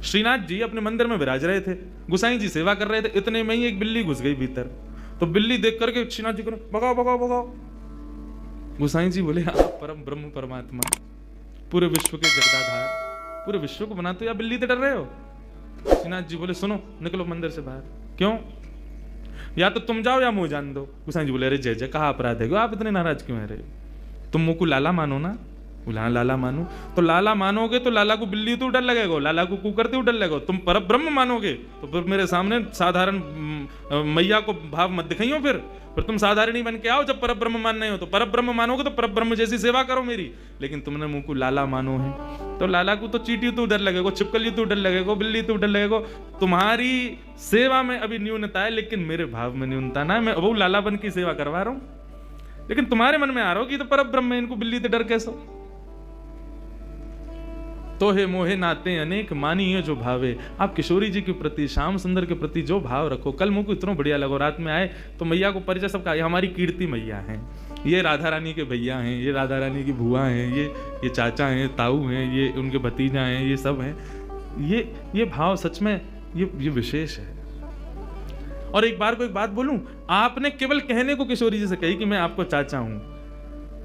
श्रीनाथ जी अपने मंदिर में विराज रहे थे, गुसाई जी सेवा कर रहे थे, इतने में ही एक बिल्ली घुस गई भीतर। तो बिल्ली देख करके श्रीनाथ जी को भगाओ भगाओ भगाओ। गुसाई जी बोले आप परम ब्रह्म परमात्मा, पूरे विश्व के जगदाधार, पूरे विश्व को बनाते हो, या बिल्ली से डर रहे हो? श्रीनाथ जी बोले सुनो, निकलो मंदिर से बाहर। क्यों? या तो तुम जाओ या मुंह जान दो। गुसाई जी बोले अरे जय जय, कहा अपराध है, आप इतने नाराज क्यों है? तुम मुंह को लाला मानो ना। बोला लाला मानो, तो लाला मानोगे तो लाला को बिल्ली तो डर लगेगा, लाला को कुकरते डर लगेगा। तुम पर ब्रह्म मानोगे तो फिर मेरे सामने साधारण मैया को भाव मत दिखाइयो। फिर तुम साधारण ही बन के आओ। जब पर ब्रह्म मानने हो तो पर ब्रह्म मानोगे तो पर ब्रह्म जैसी सेवा करो मेरी। लेकिन तुमने मुंह को लाला मानो है, तो लाला को तो चींटी तो डर लगेगा, छिपकली तो डर लगेगा, बिल्ली तो डर लगेगा। तुम्हारी सेवा में अभी न्यूनता है, लेकिन मेरे भाव में न्यूनता ना है। मैं वो लाला बन की सेवा करवा रहा हूं, लेकिन तुम्हारे मन में आ रहा हो कि तो पर ब्रह्म है, इनको बिल्ली से डर कैसे? तो हे मोहे नाते अनेक मानिए जो भावे। आप किशोरी जी के प्रति, श्याम सुंदर के प्रति जो भाव रखो। कल मुझको इतना बढ़िया लगो, रात में आए तो मैया को परिचय सबका, ये हमारी कीर्ति मैया हैं, ये राधा रानी के भैया हैं, ये राधा रानी की बुआ हैं, ये चाचा हैं, ताऊ हैं, ये उनके भतीजा हैं, ये सब हैं। ये भाव सच में ये विशेष है। और एक बार को एक बात बोलूं, आपने केवल कहने को किशोरी जी से कही कि मैं आपको चाचा हूं।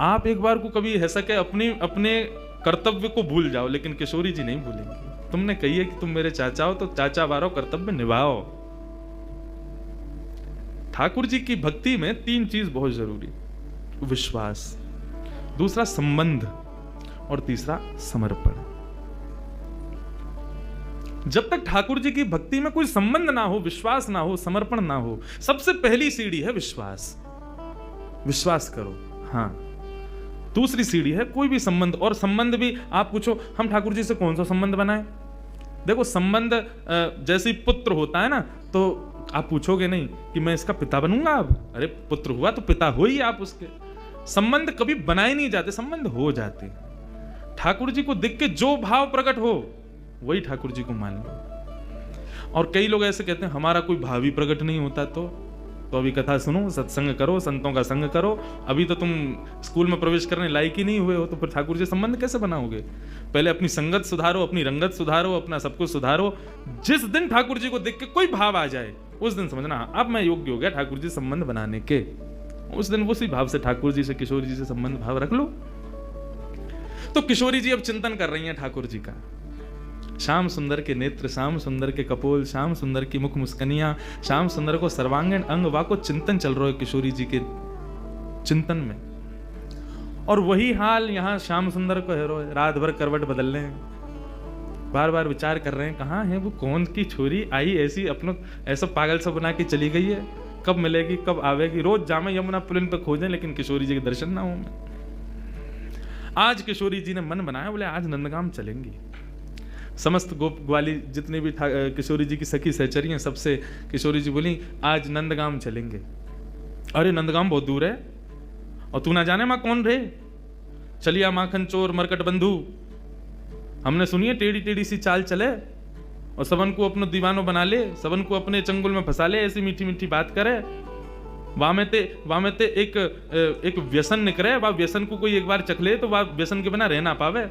आप एक बार को कभी ऐसा कहे अपने कर्तव्य को भूल जाओ, लेकिन किशोरी जी नहीं भूलेंगी। तुमने कही है कि तुम मेरे चाचा हो, तो चाचा वारो कर्तव्य निभाओ। ठाकुर जी की भक्ति में 3 चीज बहुत जरूरी, विश्वास, दूसरा संबंध, और तीसरा समर्पण। जब तक ठाकुर जी की भक्ति में कोई संबंध ना हो, विश्वास ना हो, समर्पण ना हो, सबसे पहली सीढ़ी है विश्वास। विश्वास करो, हाँ। दूसरी सीढ़ी है कोई भी संबंध। और संबंध भी आप पूछो हम ठाकुर जी से कौन सा संबंध बनाए? देखो संबंध जैसे पुत्र होता है ना, तो आप पूछोगे नहीं कि मैं इसका पिता बनूंगा अब। अरे पुत्र हुआ तो पिता हो ही आप उसके। संबंध कभी बनाए नहीं जाते, संबंध हो जाते। ठाकुर जी को देख के जो भाव प्रकट हो वही ठाकुर जी को मान लो। और कई लोग ऐसे कहते हैं हमारा कोई भाव ही प्रकट नहीं होता, तो अभी कथा सुनो, सत्संग करो, संतों का संग करो। अभी तो तुम स्कूल में प्रवेश करने लायक ही नहीं हुए हो, तो फिर ठाकुर जी संबंध कैसे बनाओगे? पहले अपनी संगत सुधारो, अपनी रंगत सुधारो, अपना सब कुछ सुधारो। जिस दिन ठाकुर जी को देख के कोई भाव आ जाए, उस दिन समझना अब मैं योग्य हो गया ठाकुर जी संबंध बनाने के। उस दिन उसी भाव से ठाकुर जी से, किशोरी जी से संबंध भाव रख लो। तो किशोरी जी अब चिंतन कर रही हैं ठाकुर जी का। श्याम सुंदर के नेत्र, श्याम सुंदर के कपोल, श्याम सुंदर की मुख मुस्कनियां, श्याम सुंदर को सर्वांगीण अंग वाको चिंतन चल रहा है किशोरी जी के चिंतन में। और वही हाल यहां श्याम सुंदर को है, रात भर करवट बदल रहे हैं, बार बार विचार कर रहे हैं कहां है वो, कौन की छोरी आई ऐसी अपना ऐसा पागल सा बना के चली गई है, कब मिलेगी, कब आवेगी। रोज जामे यमुना पुलिन पे खोजें, लेकिन किशोरी जी के दर्शन ना हो। आज किशोरी जी ने मन बनाया, बोले आज नंदगाम चलेंगी। समस्त गोप ग्वाली जितने भी किशोरी जी की सखी सहचरी हैं, सबसे किशोरी जी बोली आज नंदगाम चलेंगे। अरे नंदगाम बहुत दूर है, और तू ना जाने माँ कौन रे, चलिया माखन चोर मरकट बंधु। हमने सुनी है टेढ़ी टेढ़ी सी चाल चले और सबन को अपना दीवानो बना ले, सबन को अपने चंगुल में फंसा ले, ऐसी मीठी मीठी बात करे। वामेते एक व्यसन निकले, वह व्यसन को कोई एक बार चख ले तो वह व्यसन के बिना रह ना पावे।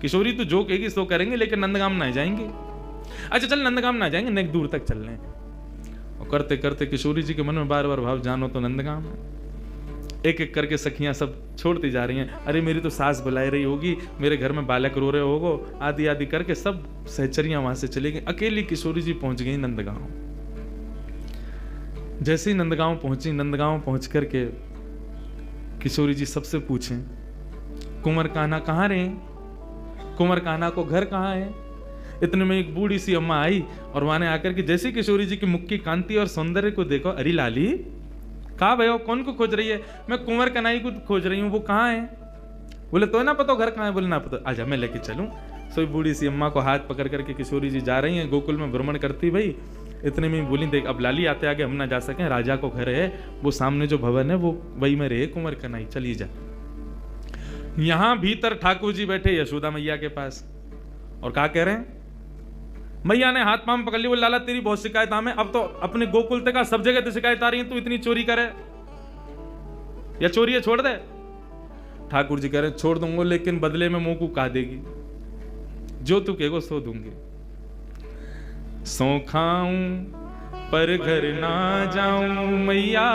किशोरी तो जो कहेगी सो करेंगे, लेकिन नंदगाम ना जाएंगे। अच्छा चल नंदगाम ना जाएंगे, नेक दूर तक चल रहे हैं। और करते करते किशोरी जी के मन में बार बार भाव, जानो तो नंदगाम है। एक एक करके सखियां सब छोड़ती जा रही हैं। अरे मेरी तो सास बुलाई रही होगी, मेरे घर में बालक रो रहे होगो, आदि आदि करके सब सहचरियां वहां से चली गई। अकेली किशोरी जी पहुंच गई नंदगांव। जैसे ही नंदगांव पहुंची, नंदगांव पहुंच करके किशोरी जी सबसे पूछें कुंवर कान्हा कहाँ रहे, कुंवर कान्हा को घर कहाँ है। इतने में एक बूढ़ी सी अम्मा आई और वहां आकर के जैसे किशोरी जी की मुख की कांति और सौंदर्य को देखो, अरे लाली कहाँ भयो, कौन को खोज रही है? मैं कुंवर कन्हई को खोज रही हूँ, वो कहाँ है? बोले तो ना पता घर कहाँ है? बोले ना पता, आजा मैं लेके चलूं। सो बूढ़ी सी अम्मा को हाथ पकड़ करके किशोरी जी जा रही हैं, गोकुल में भ्रमण करती भाई। इतने में बोली देख अब लाली आते आगे हम ना जा सके, राजा को घर है, वो सामने जो भवन है वो वही में रहे कुंवर कन्हई, चलिए जा। यहां भीतर ठाकुर जी बैठे यशोदा मैया के पास, और क्या कह रहे हैं? मैया ने हाथ पांव पकड़ ली, बोले लाला तेरी बहुत शिकायत हमें, अब तो अपने गोकुल तक सब जगह तो शिकायत आ रही है, तू इतनी चोरी करे या चोरी है छोड़ दे। ठाकुर जी कह रहे छोड़ दूंगा, लेकिन बदले में मुंह को कहा देगी, जो तू कहेगो सो दूंगी। सो खाऊं पर घर ना जाऊं मैया,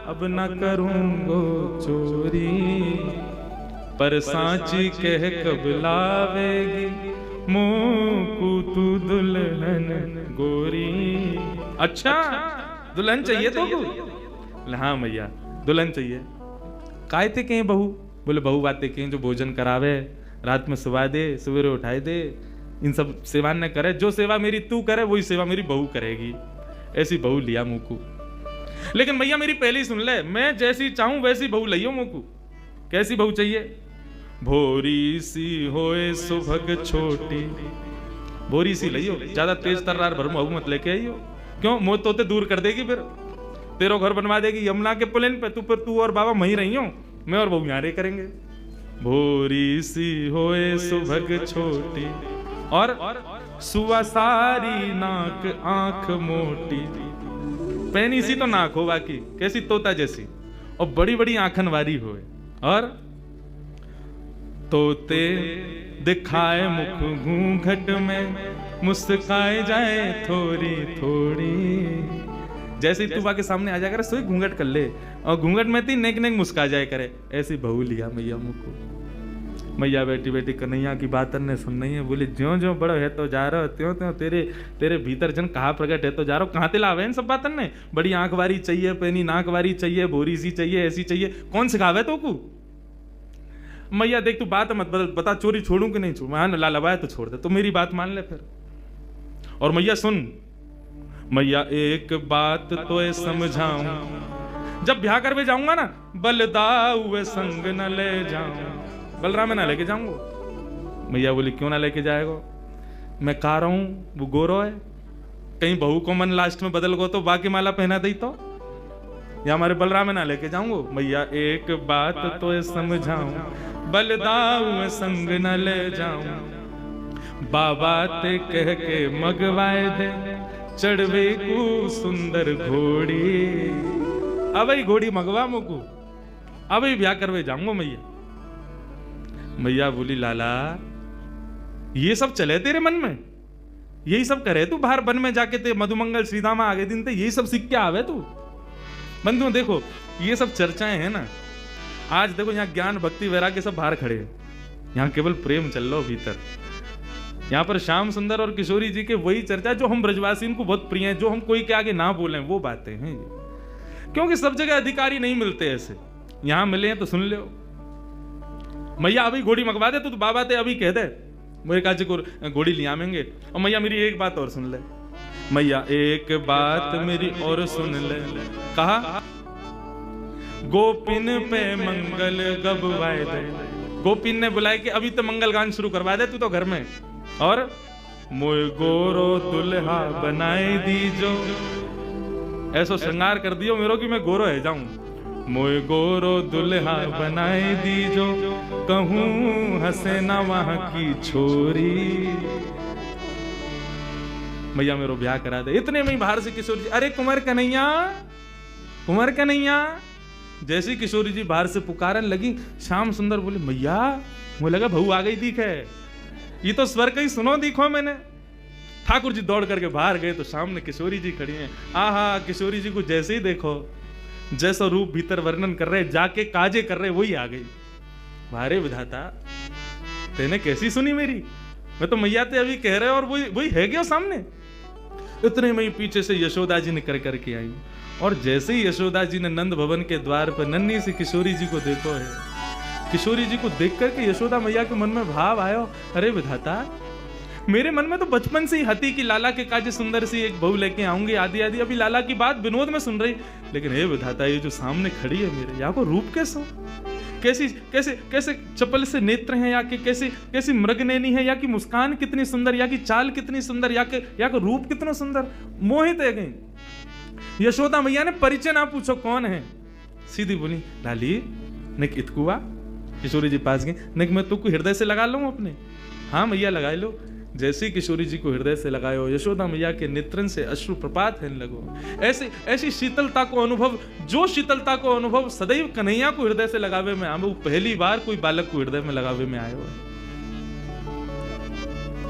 अब न करूंगो चोरी, पर सांची कह कब लावेगी मोकू तू दुल्हन गोरी। अच्छा दुल्हन चाहिए तो को? हाँ मैया दुल्हन चाहिए। काय थे कहीं बहू? बोले बहू बातें कहीं जो भोजन करावे, रात में सुवा दे, सवेरे उठाए दे, इन सब सेवा न करे। जो सेवा मेरी तू करे वही सेवा मेरी बहू करेगी। ऐसी बहू लिया मुकू। लेकिन मैया मेरी पहली सुन ले, मैं जैसी चाहूं वैसी बहू लियो मुकू। कैसी बहू चाहिए? भोरी सी होए सुभग छोटी। भोरी सी लियो, ज्यादा तेज तर्रार भर बहू मत लेके आइयो। क्यों? मोह तोते दूर कर देगी, फिर तेरो घर बनवा देगी यमुना के प्लेन पे। तू और बाबा वहीं रही हो, मैं और बहू यहाँ रे करेंगे। भोरी सी होए सुभग छोटी और सुआ सारी नाक आंख मोटी। पैनी सी तो नाक हो बाकी कैसी तोता जैसी, और बड़ी बड़ी आंखन वारी होए। और तोते दिखाए मुख घूंघट में, मुस्काए जाए थोड़ी थोड़ी। जैसे ही तू बाके सामने आ जाया करे सोई घूंघट कर ले, और घूंघट में ती नेक नेक मुस्का जाए करे। ऐसी बहू लिया मैया मुझको। मैया बेटी बेटी कन्हैया की बात ने सुन नहीं है। बोली ज्यों ज्यों बड़ो है तो जा रहा, त्यों त्यों तेरे भीतर जन कहा प्रकट है तो जा रहा। कहाँ तिलावे इन सब बातन ने? बड़ी आंख वारी चाहिए, पैनी नाक वारी चाहिए, भोरी सी चाहिए, ऐसी चाहिए। कौन सिखावे तो को? मैया देख तू बात मत बदल, बता चोरी छोड़ू कि नहीं छोड़ू। हाँ लालबाए तो छोड़ दे, तो मेरी बात मान ले फिर। और मैया सुन, मैया एक बात तो समझाऊं, जब ब्याह करवे जाऊंगा ना, बलदाऊ संग न ले जाऊं। बलराम में ना लेके जाऊंगा। मैया बोली क्यों ना लेके जाएगा? मैं कह रहा हूं वो गोरो है, कहीं बहू को मन लास्ट में बदल गो तो बाकी माला पहना दी तो, या हमारे बलराम में ना लेके जाऊंगा। मैया एक बात तो समझाऊं, बलदाऊ संग न ले जाऊं। बाबा ते कह के मगवाए दे, चढ़वे को सुंदर घोड़ी। अब घोड़ी मगवा मुकू, अब ब्याह करवे जाऊंगा। मैया बोली लाला ये सब चले तेरे मन में? यही सब करे तू बाहर वन में जाके? ते मधुमंगल श्रीदामा आगे दिन ते यही सब सीख के आवे तू? बंधुओं देखो ये सब चर्चाएं हैं ना, आज देखो यहाँ ज्ञान भक्ति वैराग्य सब बाहर खड़े हैं, यहाँ केवल प्रेम चल रहा भीतर। यहाँ पर श्याम सुंदर और किशोरी जी के वही चर्चा जो हम ब्रजवासी को बहुत प्रिय है, जो हम कोई के आगे ना बोलें वो बातें हैं ये। क्योंकि सब जगह अधिकारी नहीं मिलते ऐसे, यहाँ मिले हैं तो सुन लो। मैया अभी घोड़ी मंगवा दे, तू तो बाबा थे अभी कह दे मेरे काजी को घोड़ी ले आवेंगे। और मैया मेरी एक बात और सुन ले, मैया एक बात मेरी और सुन ले। कहा गोपिन पे मंगल गबवाए दे। गोपिन ने बुलाया कि अभी तो मंगल गान शुरू करवा दे तू तो घर में। और मोय गोरो दुल्हा बनाए दीजो, ऐसो श्रृंगार कर दियो मेरो कि मैं गोरो है जाऊं। मोय गोरो दुल्हा बनाए दीजो, कहूं हंसे ना वहां की छोरी। मैया मेरो ब्याह करा दे। इतने में बाहर से किशोरी जी, अरे कुंवर कन्हैया, कुंवर कन्हैया। जैसी किशोरी जी बाहर से पुकारन लगी, श्याम सुंदर बोले मैया मुझे लगा बहू आ गई दिख है, ये तो स्वर कहीं सुनो दिखो मैंने। ठाकुर जी दौड़ करके बाहर गए तो सामने किशोरी जी खड़ी हैं। आहा किशोरी जी को जैसे ही देखो, जैसा रूप भीतर वर्णन कर रहे, जाके काजे कर रहे, वही आ गई। भारे विधाता तेने कैसी सुनी मेरी? मैं तो मैया ते अभी कह रहे और वही है क्या सामने? इतने में पीछे से यशोदा जी ने कर करके आई, और जैसे ही यशोदा जी ने नंद भवन के द्वार पर नन्ही सी किशोरी जी को देखो है, किशोरी जी को देख करके यशोदा मैया के मन में भाव आयो, अरे विधाता मेरे मन में तो बचपन से ही हती कि लाला के काजे सुंदर सी एक बहू लेके आऊंगी आदि आदि। अभी लाला की बात विनोद में सुन रही, लेकिन हे विधाता ये जो सामने खड़ी है मेरे, या को रूप कैसा, कैसी कैसे कैसे चपल से नेत्र हैं, या कि कैसी कैसी मृगनैनी है, या कि मुस्कान कितनी सुंदर, या कि चाल कितनी सुंदर, या कि रूप कितना सुंदर। मोहित है गई। यशोदा मैया ने परिचय ना पूछो कौन है, सीधी बोली लाली निक इतकुआ। किशोरी जी पास गई, निक मैं तुमको हृदय से लगा लूं अपने। हाँ मैया लगा लो। जैसे किशोरी जी को हृदय से लगायो, यशोदा मैया के नेत्रन से अश्रु प्रपात होने लगो। ऐसी शीतलता को अनुभव, जो शीतलता को अनुभव सदैव कन्हैया को हृदय से लगावे में आवे, वो पहली बार कोई बालक को हृदय में लगावे में आयो है।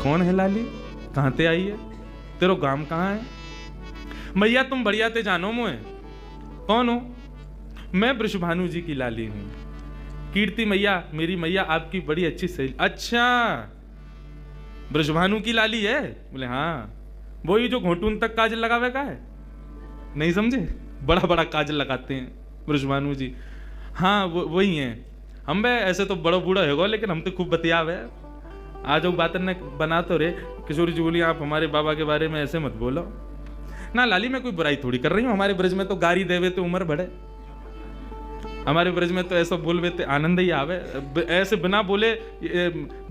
कौन है लाली, कहां ते आई है? तेरो गांव कहाँ है? मैया तुम बढ़िया ते जानो मुझे। कौन हो? मैं वृषभानु जी की लाली हूं। कीर्ति मैया, मेरी मैया आपकी बड़ी अच्छी सहेली। अच्छा, वृषभानु की लाली है? बोले हाँ। वही जो घोटून तक काजल लगावे का है? नहीं समझे? बड़ा बड़ा काजल लगाते हैं वृषभानु जी। हाँ वही हैं। हम बे ऐसे तो बड़ा बूढ़ा होगा, लेकिन हम तो खूब बतियावे। आज वो बात ने बना तो रे। किशोरी जी बोली आप हमारे बाबा के बारे में ऐसे मत बोलो ना लाली, मैं कोई बुराई थोड़ी कर रही हूँ। हमारे ब्रज में तो गारी देवे तो उम्र बढ़े। हमारे ब्रज में तो ऐसा बोलवे तो आनंद ही आवे। ऐसे बिना बोले,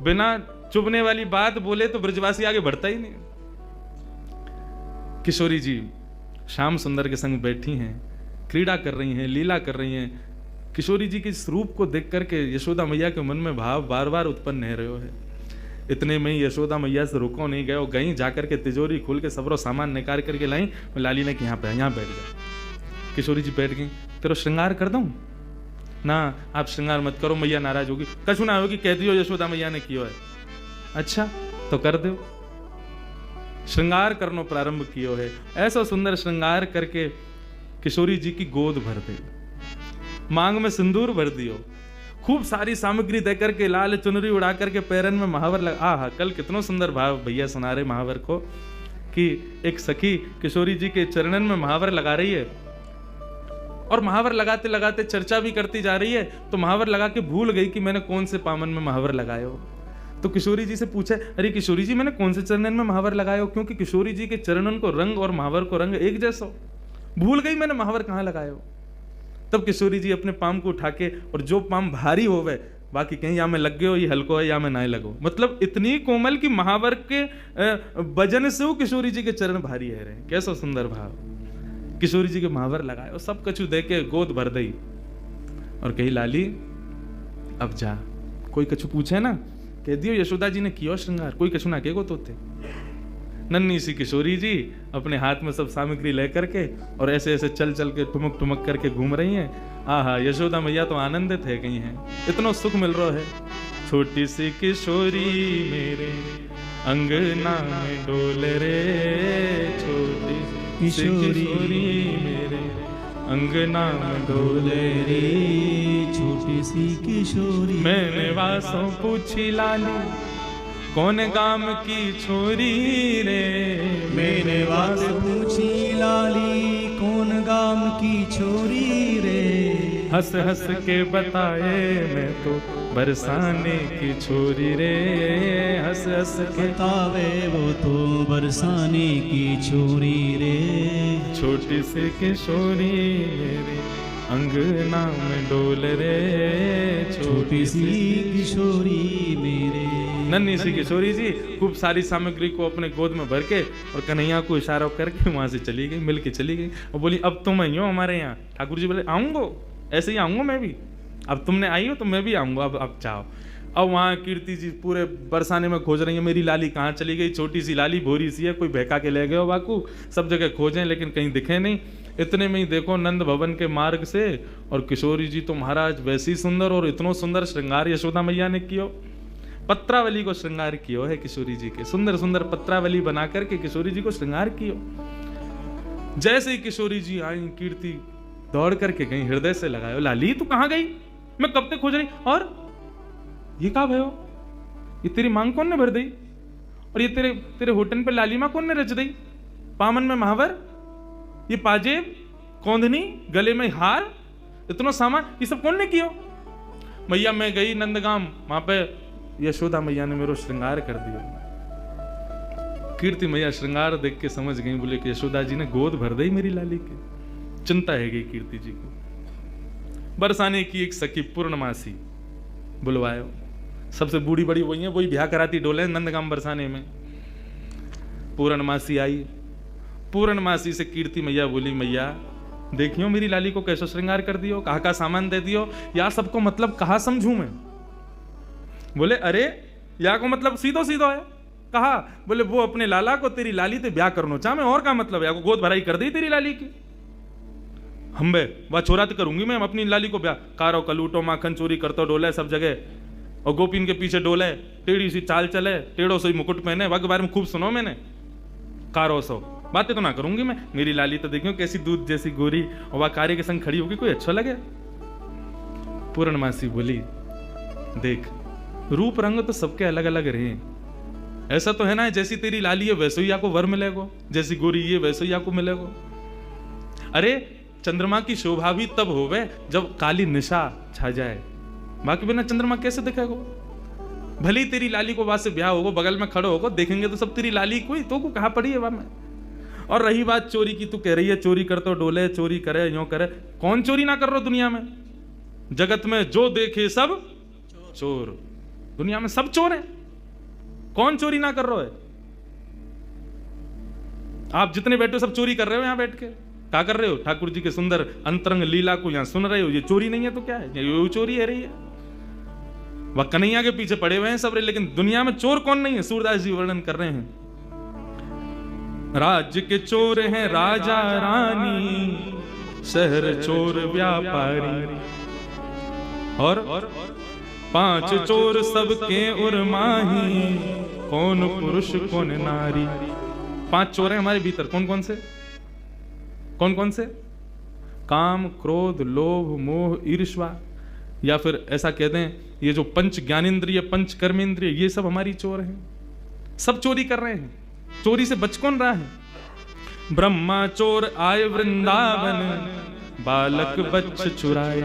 बिना चुभने वाली बात बोले तो ब्रजवासी आगे बढ़ता ही नहीं। किशोरी जी श्याम सुंदर के संग बैठी हैं, क्रीड़ा कर रही हैं, लीला कर रही हैं। किशोरी जी के इस रूप को देख करके यशोदा मैया के मन में भाव बार बार उत्पन्न हो रहे है। इतने में यशोदा मैया से रुको नहीं गए, गई जाकर के तिजोरी खोल के सबरो सामान निकाल करके लाई। लाली ने कि यहाँ पे यहाँ बैठ जा। किशोरी जी बैठ गई। तेरा श्रृंगार कर दूं? ना आप श्रृंगार मत करो, मैया नाराज होगी। कछु ना होगी, कह दियो यशोदा मैया ने कियो है। अच्छा तो कर दो। श्रृंगार करनो प्रारंभ कियो है। ऐसा सुंदर श्रृंगार करके किशोरी जी की गोद भर दे, मांग में सिंदूर भर दियो, खूब सारी सामग्री दे करके, लाल चुनरी उड़ा करके पैरन में महावर लगा। आहा, कल कितना सुंदर भाव भैया सुना रहे महावर को कि एक सखी किशोरी जी के चरणन में महावर लगा रही है और महावर लगाते लगाते चर्चा भी करती जा रही है। तो महावर लगा के भूल गई कि मैंने कौन से पामन में महावर लगाए हो। तो किशोरी जी से पूछे, अरे किशोरी जी मैंने कौन से चरणन में महावर लगाए हो? क्योंकि किशोरी जी के चरणन को रंग और महावर को रंग एक जैसा, भूल गई मैंने महावर कहाँ लगाए हो। तब किशोरी जी अपने पाम को उठा के, और जो पाम भारी होवे बाकी कहीं या में लग गए हो, ये हल्को है या में ना लगो, मतलब इतनी कोमल की महावर के वजन से वो किशोरी जी के चरण भारी है रहे। कैसा सुंदर भाव। किशोरी जी के महावर लगाए और सब कछु दे के गोद भर दई और कही लाली अब जा। कोई कछु पूछे ना कह दियो यशोदा जी ने किया श्रृंगार, कोई कछु ना कहेगो तोते। नन्ही सी किशोरी जी अपने हाथ में सब सामग्री लेकर के और ऐसे ऐसे चल चल के ठुमक ठुमक करके घूम रही हैं। आहा, यशोदा मैया तो आनंदित है गई हैं, इतना सुख मिल रहा है। छोटी सी किशोरी मेरे अंगना में डोल रे, छोटी सी किशोरी मेरे अंगना में डोले रे, छोटी सी किशोरी। मैंने वासों पूछी लाली कौन गाम की छोरी रे, मैंने वास पूछी लाली कौन गाम की छोरी रे। हंस हंस के बताए मैं तो बरसाने की छोरी रे, हंस हंस के बतावे वो तो बरसाने की छोरी रे। छोटी सी किशोरी मेरे अंगना में डोल रे, छोटी सी किशोरी मेरे। नन्ही सी किशोरी जी खूब सारी सामग्री को अपने गोद में भर के और कन्हैया को इशारा करके वहां से चली गई, मिल के चली गई और बोली अब तुम आई हो हमारे यहाँ। ठाकुर जी बोले आऊंगो, ऐसे ही आऊंगा मैं भी, अब तुमने आई हो तो मैं भी आऊंगा, अब चाहो। अब वहाँ कीर्ति जी पूरे बरसाने में खोज रही है मेरी लाली कहाँ चली गई। छोटी सी लाली भोरी सी है, कोई बहका के ले गए हो बाकू, सब जगह खोजें लेकिन कहीं दिखे नहीं। इतने में ही देखो नंद भवन के मार्ग से और किशोरी जी तो महाराज वैसी सुंदर और इतना सुंदर श्रृंगार यशोदा मैया ने कियो, पत्रावली को श्रृंगार कियो है किशोरी जी के, सुंदर सुंदर पत्रावली बना करके किशोरी जी को श्रृंगार कियो। जैसे ही किशोरी जी आई कीर्ति दौड़ करके गई, हृदय से लगायो लाली तू कहाँ गई, मैं कब तक खोज रही, और ये कहा भयो, ये तेरी मांग कौन ने भर दी, और ये तेरे तेरे होटन पे लाली माँ कौन ने रच दी, पामन में महावर, ये पाजेब, कौंधनी, गले में हार, इतना सामान ये सब कौन ने किया। मैया मैं गई नंदगाम, वहां पे यशोदा मैया ने मेरा श्रृंगार कर दिया। कीर्ति मैया श्रृंगार देख के समझ गई, बोले कि यशोदा जी ने गोद भर दी मेरी लाली की। चिंता है गई कीर्ति जी को। बरसाने की एक सखी पूर्णमासी बुलवायो, सबसे बूढ़ी बड़ी वही है, वही ब्याह कराती डोले नंदगाम बरसाने में। पूर्णमासी आई, पूर्णमासी से कीर्ति मैया बोली मैया देखियो मेरी लाली को कैसे श्रृंगार कर दियो, कहा का सामान दे दियो, या सबको मतलब कहा समझू मैं। बोले अरे या को मतलब सीधो सीधो है, कहा बोले वो अपने लाला को तेरी लाली ते ब्याह करनो चाह मैं, और का मतलब है, गोद भराई कर दी तेरी लाली की। हम बे वह छोरा तो करूंगी मैं अपनी लाली को ब्याह, कारो कलूटो माखन चोरी करतो डोले सब जगह, और गोपीन के पीछे डोले, टेढ़ी सी चाल चले, टेढ़ो से मुकुट पहने, वह के बारे में खूब सुनो मैंने, कारो सो बातें तो ना करूंगी मैं, मेरी लाली तो देखियो कैसी दूध जैसी गोरी, और वह कार्य के संग खड़ी होगी, कोई अच्छा लगे। पूर्णमासी बोली, देख रूप रंग तो सबके अलग अलग रहे, ऐसा तो है ना जैसी तेरी लाली है वैसे ही आपको वर मिलेगो, जैसी गोरी ये वैसे ही आपको मिलेगो। अरे चंद्रमा की शोभा भी तब होवे जब काली निशा छा जाए, बाकी बिना चंद्रमा कैसे दिखेगो। भले ही तेरी लाली को वहां से ब्याह होगो, बगल में खड़ो होगो, देखेंगे तो सब तेरी लाली कोई तो को कहा पड़ी है वहां में। और रही बात चोरी की, तू कह रही है चोरी कर तो डोले, चोरी करे यूं करे, कौन चोरी ना कर रहा दुनिया में? जगत में जो देखे सब चोर, दुनिया में सब चोर हैं, कौन चोरी ना कर रहा है? आप जितने बैठे हो सब चोरी कर रहे हो यहां बैठ के, क्या कर रहे हो? ठाकुर जी के सुंदर अंतरंग लीला को यहां सुन रहे हो, ये चोरी नहीं है तो क्या है? ये चोरी है रही है, वह कन्हैया के पीछे पड़े हुए हैं सब, लेकिन दुनिया में चोर कौन नहीं है? सूरदास जी वर्णन कर रहे हैं, राज्य के चोर हैं राजा रानी, शहर चोर व्यापारी, और 5 चोर सबके उर्माही, कौन पुरुष कौन नारी। 5 चोर हैं हमारे भीतर, कौन कौन से? कौन कौन से? काम, क्रोध, लोभ, मोह, ईर्ष्या, या फिर ऐसा कहते हैं ये जो पंच ज्ञानेंद्रिय, पंच कर्मेंद्रिय, ये सब हमारी चोर हैं, सब चोरी कर रहे हैं। चोरी से बच कौन रहा है? ब्रह्मा चोर आए वृंदावन, बालक बच्च चुराए।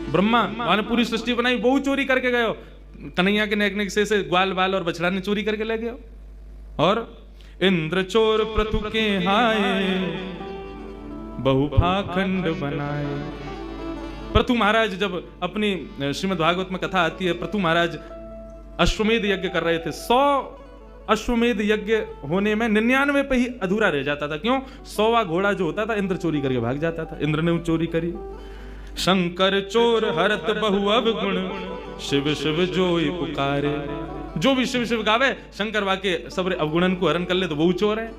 ब्रह्मा ने पूरी सृष्टि बनाई, वो चोरी करके गए हो, कन्हैया के नेक नेक से ग्वाल बाल और बछड़ा ने चोरी करके ले गए। और इंद्र चोर प्रतु के हाय, बहु पाखंड बनाए। प्रतु महाराज जब अपनी श्रीमद् भागवत में कथा आती है, प्रतु महाराज अश्वमेध यज्ञ कर रहे थे, 100 अश्वमेध यज्ञ होने में 99 पे ही अधूरा रह जाता था। क्यों? 100वां घोड़ा जो होता था इंद्र चोरी करके भाग जाता था, इंद्र ने चोरी करी। शंकर चोर हरत बहु अवगुण, शिव शिव जोई पुकारे। जो भी शिव शिव गावे, शंकर वाके सब अवगुणन को हरण कर ले तो वो चोर है।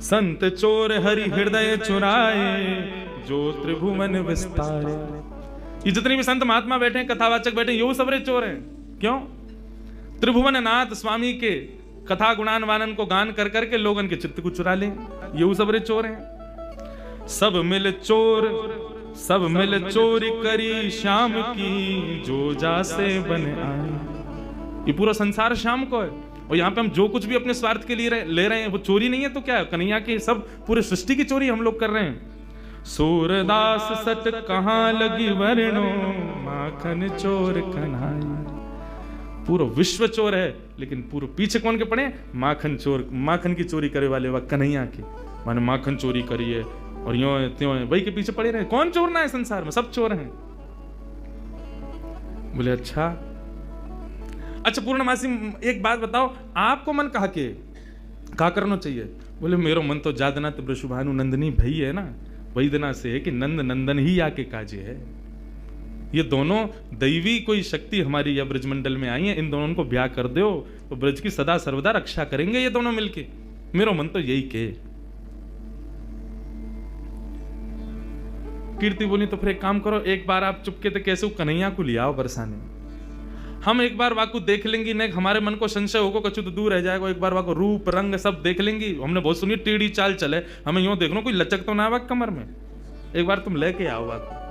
संत चोर हरि हृदय चुराए, जो त्रिभुवन विस्तारे। ये जितने भी संत महात्मा बैठे हैं, कथावाचक बैठे हैं, ये सबरे चोर हैं। क्यों? त्रिभुवन नाथ स्वामी के कथा गुणान वानन को गान कर करके लोगन के चित्त को चुरा ले, ये सबरे चोर हैं। सब मिल चोर, सब मिल चोरी करी श्याम की, जो जासे बन आए। ये पूरा संसार श्याम को है, और यहाँ पे हम जो कुछ भी अपने स्वार्थ के लिए ले रहे हैं वो चोरी नहीं है तो क्या है? कन्हैया की सब पूरे सृष्टि की चोरी हम लोग कर रहे हैं। सूरदास सट कहाँ लगी वर्णो, माखन चोर कन्हैया। पूरा विश्व चोर है, लेकिन पूरे पीछे कौन के पड़े? माखन चोर, माखन की चोरी करे वाले वह कन्हैया की, माने माखन चोरी करी है और यूं है त्यों है, वही के पीछे पड़े रहे। कौन चोर ना है संसार में? सब चोर हैं। बोले अच्छा पूर्णमासी एक बात बताओ, आपको मन कहा के क्या करना चाहिए? बोले मेरो मन तो जादनाथ वृषभानु नंदनी भई है ना, वही दिना से है कि नंद नंदन ही आके काजे है। ये दोनों दैवी कोई शक्ति हमारी या ब्रजमंडल में आई है, इन दोनों को ब्याह कर दो तो ब्रज की सदा सर्वदा रक्षा करेंगे ये दोनों मिलके। मेरो मन तो यही के। कीर्ति बोली तो फिर एक काम करो, एक बार आप चुपके थे कैसे कन्हैया को ले आओ बरसाने, हम एक बार वाकू देख लेंगी, नहीं हमारे मन को संशय होगा कछु तो दूर रह जाएगा। एक बार वाको रूप रंग सब देख लेंगी। हमने बहुत सुनी टेढ़ी चाल चले, हमें यूं देखना कोई लचक तो ना आवा कमर में। एक बार तुम लेके आओ वाको,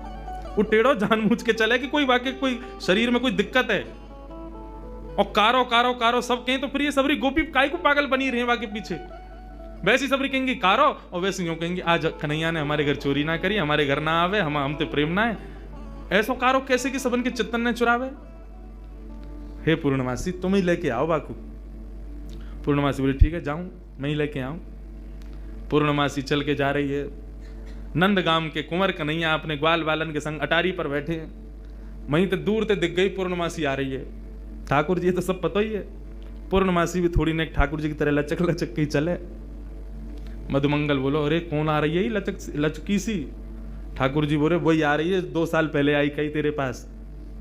वो टेढ़ो जानबूझ के चले कि कोई वाकई कोई शरीर में कोई दिक्कत है, और कारो कारो कारो सब कहें तो फिर ये सबरी गोपी काय को पागल बनी रहे वाके पीछे। वैसी सबरी कहेंगी कारो, और वैसे यूं कहेंगी आज कन्हैया ने हमारे घर चोरी ना करी, हमारे घर ना आवे, हम ते प्रेम ना है। ऐसो कारो कैसे कि सबन के चित्तन ने चुरावे। हे पूर्णमासी तुम ही लेके आओ बाकू। पूर्णमासी बोली ठीक है जाऊं, मैं ही लेके आऊं। पूर्णमासी चल के जा रही है। नंदगाम के कुंवर कन्हैया अपने ग्वाल बालन के संग अटारी पर बैठे हैं। वहीं तो दूर से दिख गई पूर्णमासी आ रही है। ठाकुर जी तो सब पता ही है, पूर्णमासी भी थोड़ी ने ठाकुर जी की तरह लचक लचक के चले। मधुमंगल बोलो अरे कौन आ रही है लचकी सी? ठाकुर जी बोले वही आ रही है, 2 साल पहले आई कही तेरे पास,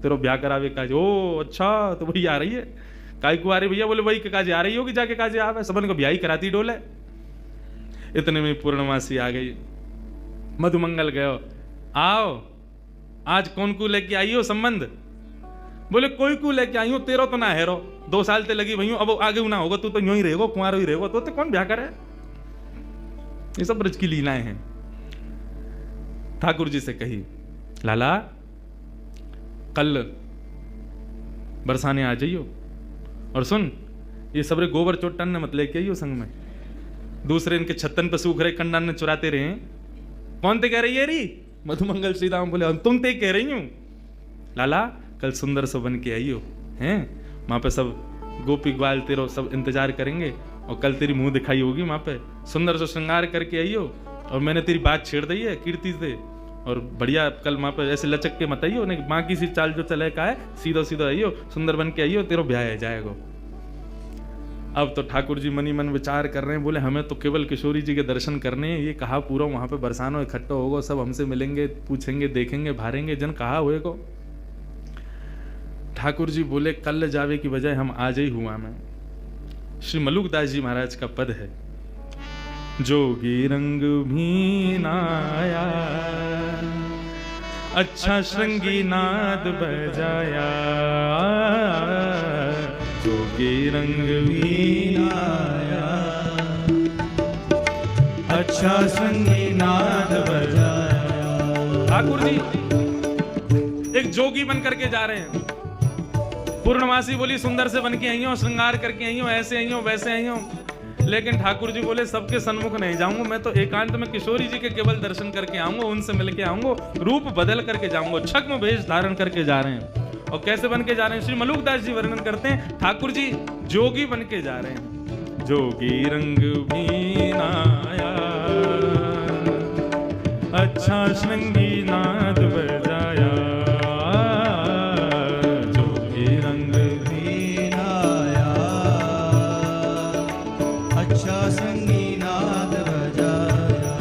तेरो ब्याह करावे काज। ओ अच्छा, तो वही आ रही है। काय को आ रही भैया? बोले वही के काजे आ रही होगी, जाके काजे आवे, सबन को ब्याह ही कराती डोले। इतने में पूर्णमासी आ गई। मधुमंगल गयो, आओ आज कौन को लेके आई हो संबंध? बोले कोई को लेके आई हो, तेरो तो ना हेरो। 2 साल ते लगी भैया, अब आगे ना होगा, तू तो यूं ही रहेगा, कुंवारो ही रहेगा, तो कौन ब्याह करे। ये सब ब्रज की लीलाएं हैं। ठाकुर जी से कही, लाला कल बरसाने आ जाइयो, और सुन ये सबरे गोबर चोटन ने मत लेके आइयो संग में, दूसरे इनके छत्तन पे सूख रहे कंडान ने चुराते रहे हैं। कौन ते कह रही है री? मधुमंगल श्री राम बोले, तुम ते कह रही हूं। लाला कल सुंदर से बन के आइयो, हैं वहां पे सब गोपी ग्वाल तेरो सब इंतजार करेंगे, और कल तेरी मुंह दिखाई होगी वहां पे, सुंदर से श्रृंगार करके आइयो, और मैंने तेरी बात छेड़ दी है कीर्ति से, और बढ़िया कल वहां पे ऐसे लचक के मत आइयो, नहीं माँ की सी चाल जो चले का है, सीधा सीधा आइयो, सुंदर बन के आइयो, तेरो ब्याह जाएगा। अब तो ठाकुर जी मनी मन विचार कर रहे हैं, बोले हमें तो केवल किशोरी जी के दर्शन करने हैं, ये कहा पूरा वहां पे बरसानो इकट्ठा होगा, सब हमसे मिलेंगे, पूछेंगे, देखेंगे, भारेंगे, जन कहा होएगा। ठाकुर जी बोले कल जावे की बजाय हम आज ही हुआ में। श्री मलुकदास जी महाराज का पद है, जोगी रंग भी नाया, अच्छा श्रृंगी नाद बजाया, जोगी रंग भी नाया, अच्छा श्रृंगी नाद बजाया। ठाकुर जी एक जोगी बन करके जा रहे हैं। पूर्णमासी बोली सुंदर से बन के आई हो, श्रृंगार करके आई हो, ऐसे आई हो, वैसे आई हो, लेकिन ठाकुर जी बोले सबके सन्मुख नहीं जाऊंगा, मैं तो एकांत में किशोरी जी के केवल दर्शन करके आऊंगा, उनसे मिलके आऊंगा, रूप बदल करके जाऊंगा। छद्म वेश धारण करके जा रहे हैं। और कैसे बन के जा रहे हैं? श्री मलुकदास जी वर्णन करते हैं, ठाकुर जी जोगी बन के जा रहे हैं। जोगी रंग भी नाया, अच्छा श्रृंगी नाद बजाया, जोगी रंग भी नाया, अच्छा श्रृंगी नाद बजाया।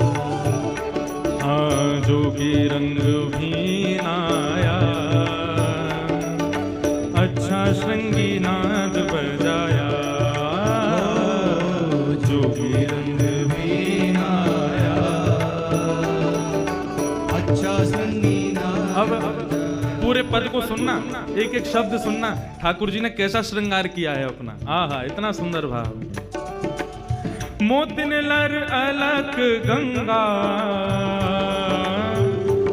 हाँ जोगी रंग भी नाया, अच्छा श्रृंगी नाद बजाया, जोगी रंग भी नाया, अच्छा श्रृंगी नाद। अब पूरे पद को सुनना, एक एक शब्द सुनना, ठाकुर जी ने कैसा श्रृंगार किया है अपना। आहा इतना सुंदर भाव। मोतिन लर अलक गंगा,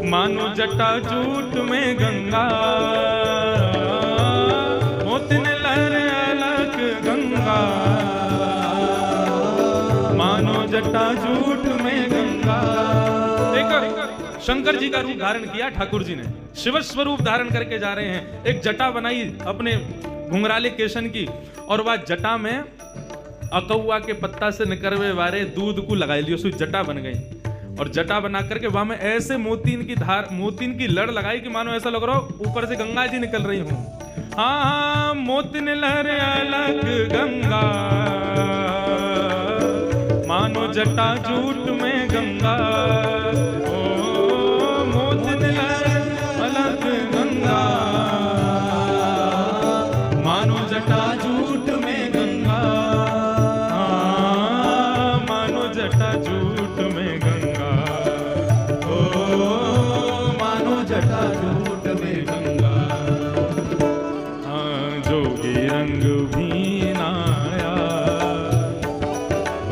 मानो जटा जूट में गंगा, मोतिन लर अलक गंगा, मानो जटा जूट में गंगा। देखो शंकर जी का रूप धारण किया ठाकुर जी ने, शिव स्वरूप धारण करके जा रहे हैं। एक जटा बनाई अपने घुंघराले केशन की, और वह जटा में अकौआ के पत्ता से निकलवे वाले दूध को लगाई लियो, उसकी जटा बन गई। और जटा बना करके वहां में ऐसे मोतीन की धार, मोतीन की लड़ लगाई कि मानो ऐसा लग रहा हो ऊपर से गंगा जी निकल रही हूं। हाँ मोतिन लहर अलग गंगा, मानो जटा जूट में गंगा। ओ मोतिन लहर अलग गंगा, मानो जटा जूट में गंगा, मानो जटा जूट में गंगा। ओ मानो जटा जूट में गंगा। हाँ जोगी रंग भी नाया,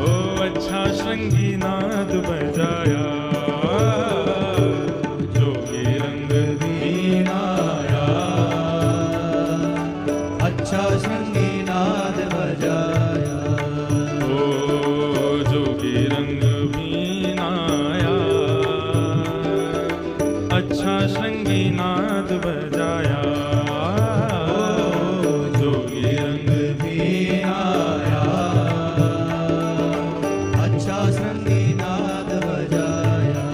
ओ अच्छा श्रृंगी नाद बजाया, जोगी रंग भी नाया, अच्छा श्रृंगी नाद बजाया। ओ जोगी रंग भी नाया, अच्छा श्रृंगी नाद बजाया, जोगी रंग भी आया, अच्छा श्रृंगी नाद बजाया।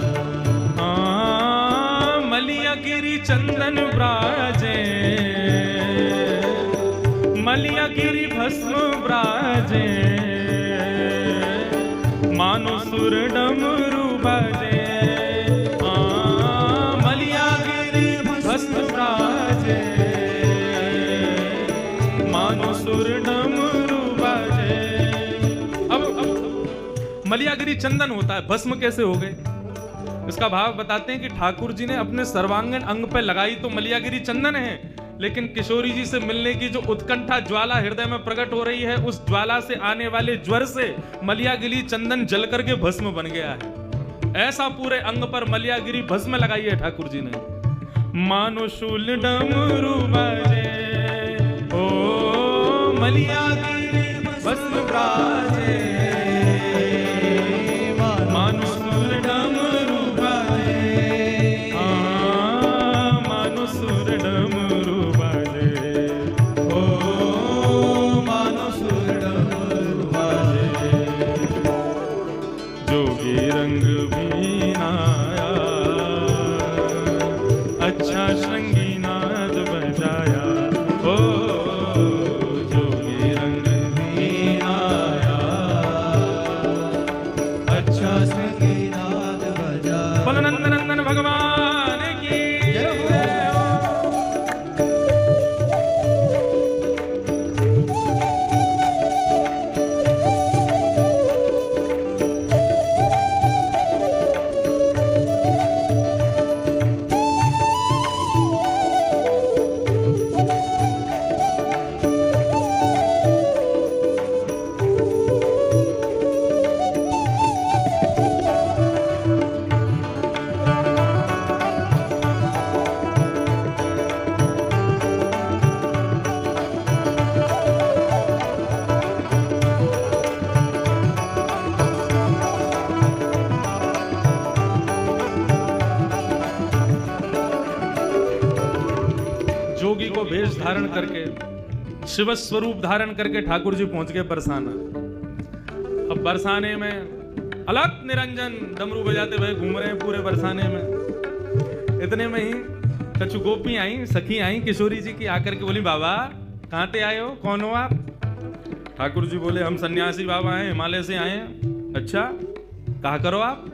हाँ मलिया गिरी चंदन ब्राजे, मलिया गिरी भस्म ब्राजे, मानो सुर डमरू बाजे। हाँ मलिया गिरी भस्म ब्राजे, मानो सुर डमरू बाजे। अब मलियागिरी चंदन होता है, भस्म कैसे हो गए? इसका भाव बताते हैं कि ठाकुर जी ने अपने सर्वांगीण अंग पे लगाई तो मलियागिरी चंदन है, लेकिन किशोरी जी से मिलने की जो उत्कंठा ज्वाला हृदय में प्रकट हो रही है, उस ज्वाला से आने वाले ज्वर से मलियागिरी चंदन जल करके भस्म बन गया है। ऐसा पूरे अंग पर मलियागिरी भस्म लगाई है ठाकुर जी ने। मानो शूल डमरू बजे, ओ मलियागिरी भस्म ब्राजे, मानो शूल डमरू बजे, मानो सुर डमरू बजे, ओ मानो सुर डमरू बजे, जोगी रंग बीनाया, अच्छा श्रृंगी नाद बजाया, ओ जोगी रंग बीनाया, अच्छा श्रृंगी नाद बजाया। बोलो नंदनंदन भगवान की जय हो। जोगी को वेश धारण करके, शिव स्वरूप धारण करके ठाकुर जी पहुंच गए बरसाना। अब बरसाने में अलग निरंजन डमरू बजाते हुए घूम रहे हैं पूरे बरसाने में। इतने में ही कछु गोपी आई, सखी आई किशोरी जी की, आकर के बोली, बाबा कहाँ से आए हो, कौन हो आप? ठाकुर जी बोले, हम सन्यासी बाबा हैं, हिमालय से आए हैं। अच्छा, कहा करो आप?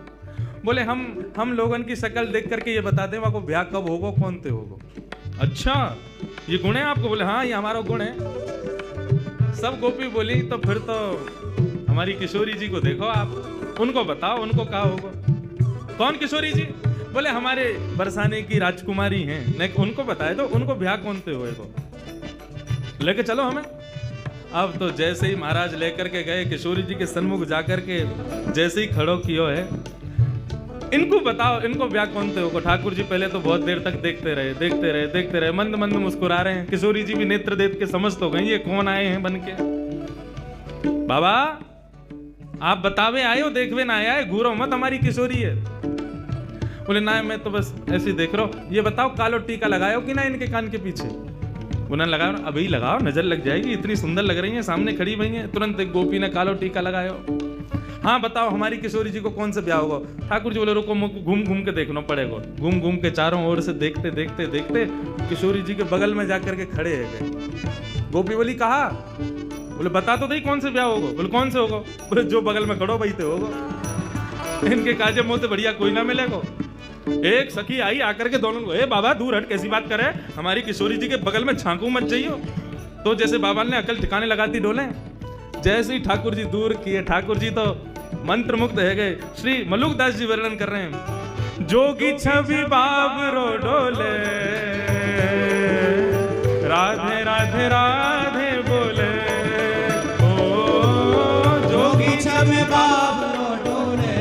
बोले, हम लोगन की शक्ल देख करके ये बताते हैं आपको ब्याह कब होगा, कौन से होगा। अच्छा, ये गुण है आपको? बोले, हाँ ये हमारा गुण है। सब गोपी बोली, तो फिर तो हमारी किशोरी जी को देखो आप, उनको बताओ, उनको कहा होगा। कौन किशोरी जी? बोले, हमारे बरसाने की राजकुमारी हैं, नहीं उनको बताए तो उनको ब्याह कौन से हुए को लेके चलो हमें। अब तो जैसे ही महाराज लेकर के गए किशोरी जी के सन्मुख जाकर के जैसे ही खड़ो कियो है, इनको बताओ, इनको ब्याह कौन थे हो। ठाकुर जी पहले तो बहुत देर तक देखते रहे, मंद मंद मुस्कुरा रहे हैं। किशोरी जी भी नेत्र देख के समझ तो गई ये कौन आए हैं बन के। बाबा आप बतावे आए हो, देखवे ना आया है, घूरो मत, हमारी किशोरी है। बोले, ना मैं तो बस ऐसे ही देख रहा हूं। ये बताओ कालो टीका लगाओ कि ना इनके कान के पीछे? उन्होंने लगाओ ना। अभी लगाओ, नजर लग जाएगी, इतनी सुंदर लग रही है, सामने खड़ी हुई है। तुरंत एक गोपी ने कालो टीका लगाया। हाँ बताओ हमारी किशोरी जी को कौन से ब्याह होगा? ठाकुर जी बोले, रुको घूम घूम के देखना पड़ेगा। घूम घूम के चारों ओर से देखते देखते देखते किशोरी जी के बगल में जाकर के खड़े है गए। गोपी बोली, कहा? बोले, बता तो दे कौन से ब्याह होगा। बोले, कौन से होगा? बोले, जो बगल में खड़ो वही तो होगा। इनके काजे मुंह से बढ़िया कोई ना मिलेगा। एक सखी आई आकर के दोनों को, ए बाबा दूर हट, कैसी बात करे, हमारी किशोरी जी के बगल में झांकू मत जाइयो। तो जैसे बाबा ने अकल ठिकाने लगाती डोले, जैसे ही ठाकुर जी दूर किए, ठाकुर जी तो मंत्र मुक्त है गए। श्री मलुकदास जी वर्णन कर रहे हैं, जोगी छवि बाबरो डोले, राधे राधे राधे बोले, ओ जोगी छवि बाबरो डोले,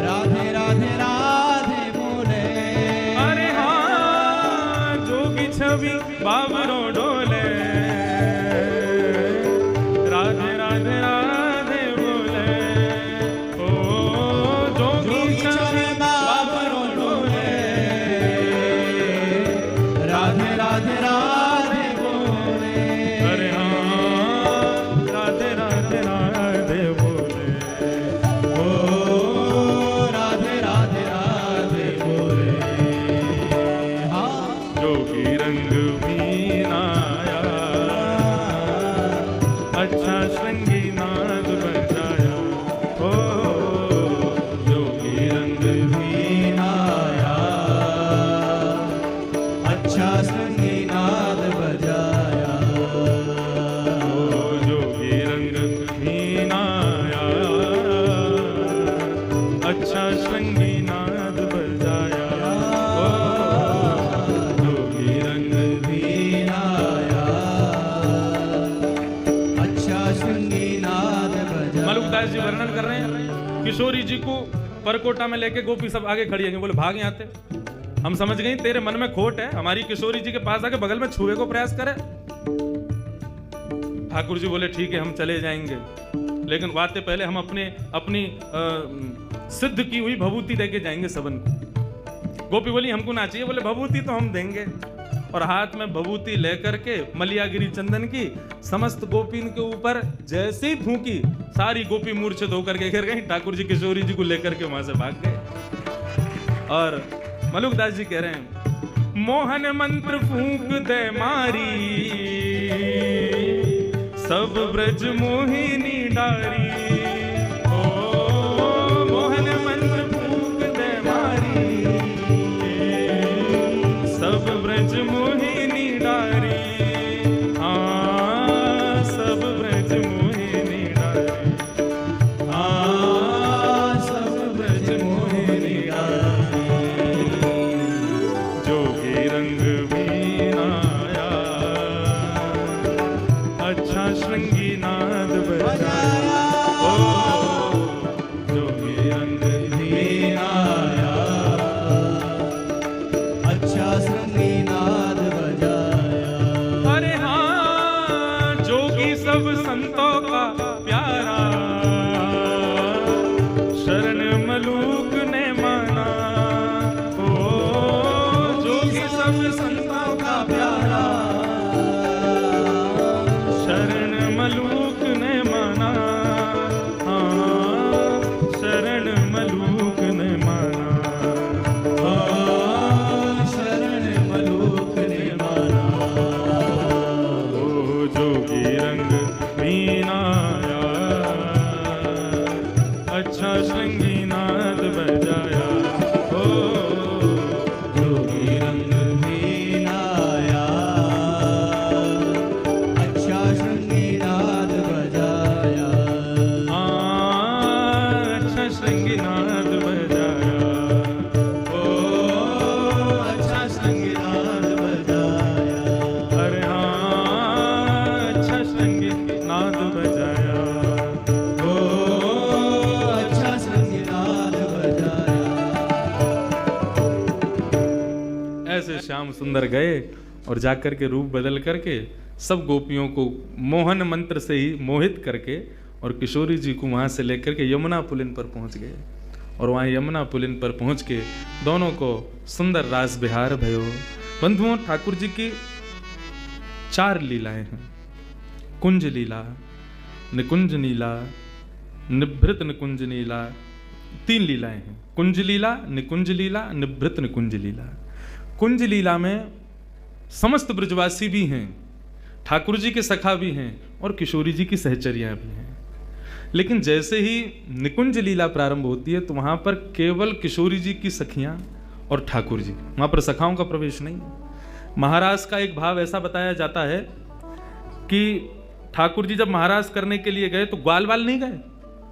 राधे राधे राधे बोले। अरे हाँ, जोगी छवि बाबरो डोले, राधे राधे राधे बोले, ओ जोगी छवि बाबरो डोले, राधे राधे राधे बोले। अरे हाँ, राधे राधे राधे बोले, ओ राधे राधे राधे बोले। हाँ, जोगी रंग बीनाया, अच्छा श्रृंगी नाद बजाया, ओ जोगी रंग बीनाया, अच्छा श्रृंगी नाद बजाया, ओ जोगी रंग बीनाया, अच्छा श्रृंगी नाद बजाया, ओ मलुकदास जी वर्णन कर रहे हैं, किशोरी जी को परकोटा में लेके गोपी सब आगे खड़ी है, बोले भाग यहाँ से, हम समझ गए तेरे मन में खोट है, हमारी किशोरी जी के पास आके बगल में छुए को प्रयास करे। ठाकुर जी बोले ठीक है हम चले जाएंगे, लेकिन बातें पहले हम अपनी सिद्ध की हुई भभूति देके जाएंगे सबन को। गोपी बोली हमको ना चाहिए, बोले भभूति तो हम देंगे, और हाथ में भभूति लेकर के मलियागिरी चंदन की समस्त गोपीन के ऊपर जैसे ही फूंकी, सारी गोपी मूर्छित होकर के गिर गई। ठाकुर जी किशोरी जी को लेकर के वहां से भाग गए। और मलुकदास जी कह रहे हैं, मोहन मंत्र फूंक दे मारी, सब ब्रज मोहिनी डारी। ओ मोहन मंत्र फूंक दे मारी, सब ब्रज मोहिनी डारी। हाँ सब ब्रज मोहिनी डारी, हाँ सब ब्रज मोहिनी डारी। जोगी रंग भी आया, अच्छा श्रृंगी नाद बजाया। ओ जोगी रंग भी आया, अच्छा श्रृंगी नाद बजाया। अरे हाँ जोगी सब संतों का प्यारा, शरण मलूक ने माना। ओ जोगी सब संतों का प्यारा, शरण मलूक ने माना। हाँ शरण मलूक ने माना। हाँ शरण मलूक ने माना। ओ जोगी रंग मीनाया, अच्छा श्रृंगी नाद बजाया। ओ जोगी रंग भी आया, अच्छा श्रृंगी नाद बजाया। अच्छा श्रृंगी नाद बजाया। ओ अच्छा श्रृंगी नाद बजाया। अरे हाँ अच्छा श्रृंगी नाद बजाया। ओ अच्छा श्रृंगी नाद बजाया। ऐसे श्याम सुंदर गए और जाकर के रूप बदल करके सब गोपियों को मोहन मंत्र से ही मोहित करके, और किशोरी जी को वहां से लेकर के यमुना पुलिन पर पहुंच गए। और वहां यमुना पुलिन पर पहुंच के दोनों को सुंदर रास बिहार भयो। बंधुओं ठाकुर जी की 4 लीलाएं हैं, कुंज लीला, निकुंज लीला, निभृत निकुंज लीला। 3 लीलाएं हैं, कुंज लीला, निकुंज लीला, निभृत निकुंज लीला। कुंज लीला में समस्त ब्रजवासी भी हैं, ठाकुर जी के सखा भी हैं और किशोरी जी की सहचरियां भी हैं। लेकिन जैसे ही निकुंज लीला प्रारंभ होती है तो वहां पर केवल किशोरी जी की सखियां और ठाकुर जी, वहां पर सखाओं का प्रवेश नहीं है। महाराज का एक भाव ऐसा बताया जाता है कि ठाकुर जी जब महाराज करने के लिए गए तो ग्वाल वाल नहीं गए,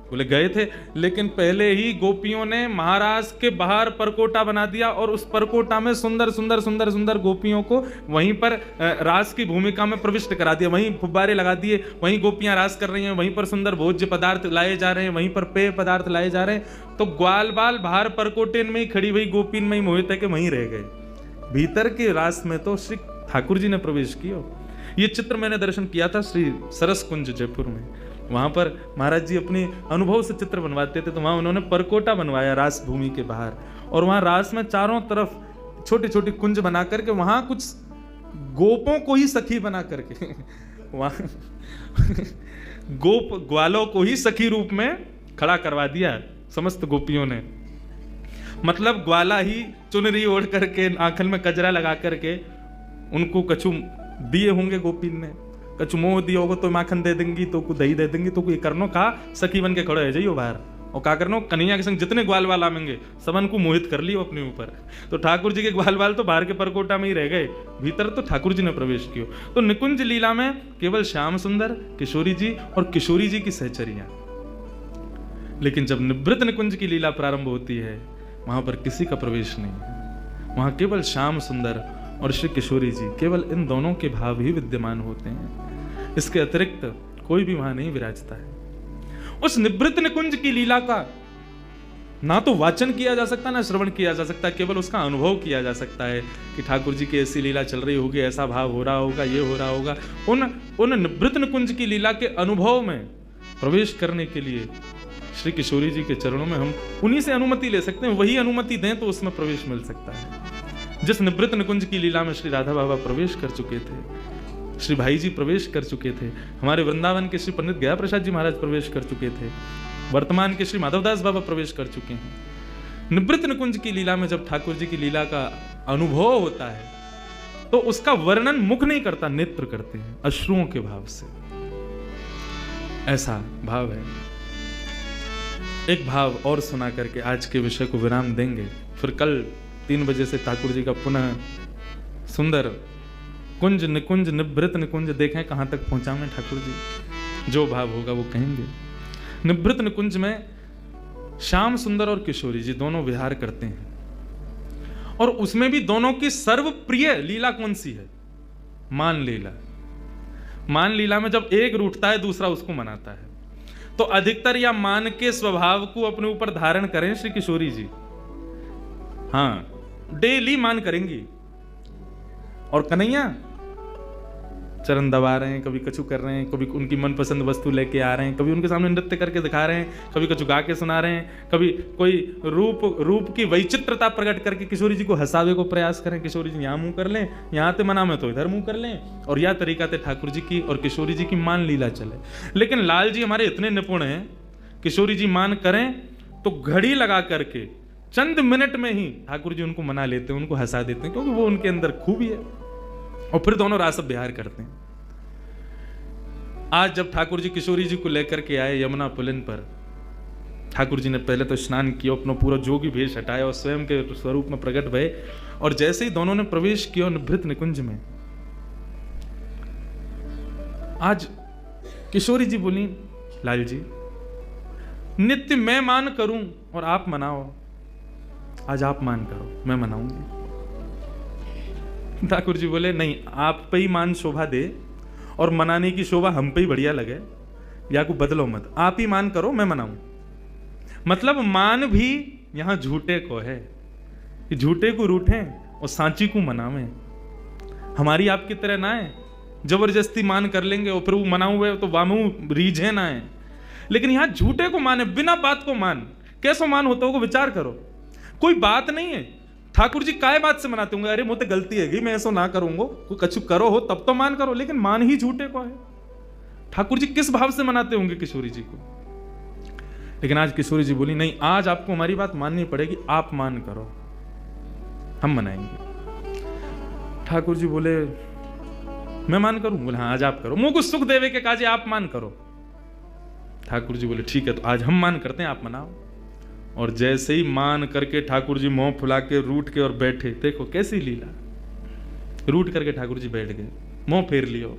बोले गए थे, लेकिन पहले ही गोपियों ने महाराज के बाहर परकोटा बना दिया और उस परकोटा में सुंदर सुंदर सुंदर सुंदर गोपियों को वहीं पर रास की भूमिका में प्रविष्ट करा दिया। वहीं फुब्बारे लगा दिए, वहीं गोपियां रास कर रही हैं, वहीं पर सुंदर भोज्य पदार्थ लाए जा रहे हैं, वहीं पर पेय पदार्थ लाए जा रहे हैं। तो ग्वाल बाल बाहर परकोटे में ही खड़ी हुई गोपीन में ही मोहित है कि वहीं रह गए। भीतर के रास में तो श्री ठाकुर जी ने प्रवेश किया। ये चित्र मैंने दर्शन किया था श्री सरस कुंज जयपुर में। वहां पर महाराज जी अपने अनुभव से चित्र बनवाते थे, तो वहां उन्होंने परकोटा बनवाया रास भूमि के बाहर, और वहां रास में चारों तरफ छोटी छोटी कुंज बना करके वहां कुछ गोपों को ही सखी बना करके वहां गोप ग्वालों को ही सखी रूप में खड़ा करवा दिया समस्त गोपियों ने। मतलब ग्वाला ही चुनरी ओढ़ करके आंखल में कजरा लगा करके उनको कछु दिए होंगे गोपीन ने, कछु मोह दिया होगा तो माखन दे देंगी, तो कुछ दही दे देंगी, तो ये करनो का सखी बन के खड़े है जाइयो बाहर, और का करनो कन्हैया के संग जितने ग्वाल वाल आवेंगे सबन को मोहित कर लियो अपने ऊपर। तो ठाकुर जी के ग्वाल वाल तो बाहर के परकोटा में ही रह गए, भीतर तो ठाकुर जी ने प्रवेश किया। तो निकुंज लीला में केवल श्याम सुंदर, किशोरी जी और किशोरी जी की सहचरियां। लेकिन जब निवृत्त निकुंज की लीला प्रारंभ होती है वहां पर किसी का प्रवेश नहीं है, वहां केवल श्याम सुंदर और श्री किशोरी जी, केवल इन दोनों के भाव ही विद्यमान होते हैं। इसके अतिरिक्त कोई भी वहां नहीं विराजता है। उस निभृत निकुंज की लीला का ना तो वाचन किया जा सकता, ना श्रवण किया जा सकता, केवल उसका अनुभव किया जा सकता है कि ठाकुर जी की ऐसी लीला चल रही होगी, ऐसा भाव हो रहा होगा, ये हो रहा होगा। उन निभृत निकुंज की लीला के अनुभव में प्रवेश करने के लिए श्री किशोरी जी के चरणों में हम उन्हीं से अनुमति ले सकते हैं। वही अनुमति दें तो उसमें प्रवेश मिल सकता है। जिस निभृत निकुंज की लीला में श्री राधा बाबा प्रवेश कर चुके थे, श्री भाई जी प्रवेश कर चुके थे, हमारे वृंदावन के श्री पंडित गया प्रसाद जी महाराज प्रवेश कर चुके थे, वर्तमान के श्री माधवदास बाबा प्रवेश कर चुके हैं। निवृत्त निकुंज की लीला में जब ठाकुर जी की लीला का अनुभव होता है तो उसका वर्णन मुख नहीं करता, नेत्र करते हैं अश्रुओं के भाव से। ऐसा भाव है। एक भाव और सुना करके आज के विषय को विराम देंगे, फिर कल 3 बजे से ठाकुर जी का पुनः सुंदर कुंज निकुंज निवृत्त निकुंज देखें कहां तक पहुंचा में ठाकुर जी, जो भाव होगा वो कहेंगे। निवृत्त निकुंज में श्याम सुंदर और किशोरी जी दोनों विहार करते हैं, और उसमें भी दोनों की सर्वप्रिय लीला कौन सी है? मान लीला। मान लीला में जब एक रूठता है दूसरा उसको मनाता है, तो अधिकतर या मान के स्वभाव को अपने ऊपर धारण करें श्री किशोरी जी। हाँ, डेली मान करेंगी। और कन्हैया चरण दबा रहे हैं, कभी कछु कर रहे हैं, कभी उनकी मनपसंद वस्तु लेके आ रहे हैं, कभी उनके सामने नृत्य करके दिखा रहे हैं, कभी कछु गा के सुना रहे हैं, कभी कोई रूप की वैचित्रता प्रकट करके किशोरी जी को हंसावे को प्रयास करें। किशोरी जी यहाँ मुंह कर लें, यहाँ ते मना में तो इधर मुंह कर लें, और यह तरीका से ठाकुर जी की और किशोरी जी की मान लीला चले। लेकिन लाल जी हमारे इतने निपुण हैं, किशोरी जी मान करें तो घड़ी लगा करके चंद मिनट में ही ठाकुर जी उनको मना लेते हैं, उनको हंसा देते हैं, क्योंकि वो उनके अंदर खूबी है। और फिर दोनों रास विहार करते हैं। आज जब ठाकुर जी किशोरी जी को लेकर के आए यमुना पुलिन पर, ठाकुर जी ने पहले तो स्नान किया, अपना पूरा जोगी भेष हटाया और स्वयं के स्वरूप में प्रकट भये, और जैसे ही दोनों ने प्रवेश किया निभृत निकुंज में, आज किशोरी जी बोली, लाल जी नित्य मैं मान करूं और आप मनाओ, आज आप मान करो, मैं मनाऊंगी। ठाकुर जी बोले नहीं, आप पे ही मान शोभा दे और मनाने की शोभा हम पे ही बढ़िया लगे, या को बदलो मत, आप ही मान करो, मैं मनाऊं। मतलब मान भी यहां झूठे को है कि झूठे को रूठें और सांची को मनावें। हमारी आपकी तरह ना है जबरदस्ती मान कर लेंगे और फिर वो मनाऊ हुए तो वामू रीझे ना है। लेकिन यहां झूठे को माने, बिना बात को मान। कैसो मान होता होगा विचार करो, कोई बात नहीं है। ठाकुर जी काय बात से मनाते होंगे, अरे मुझे गलती है मैं ऐसा ना करूंगा, कोई कछु करो हो तब तो मान करो, लेकिन मान ही झूठे को है। ठाकुर जी किस भाव से मनाते होंगे किशोरी जी को? लेकिन आज किशोरी जी बोली नहीं, आज आपको हमारी बात माननी पड़ेगी, आप मान करो, हम मनाएंगे। ठाकुर जी बोले मैं मान करूं? बोले हाँ आज आप करो। मुंह को सुख देवे के काजे आप मान करो। ठाकुर जी बोले ठीक है, तो आज हम मान करते हैं, आप मनाओ। और जैसे ही मान करके ठाकुर जी मुंह फुला के रूठ के और बैठे, देखो कैसी लीला, रूठ करके ठाकुर जी बैठ गए, मुंह फेर लियो।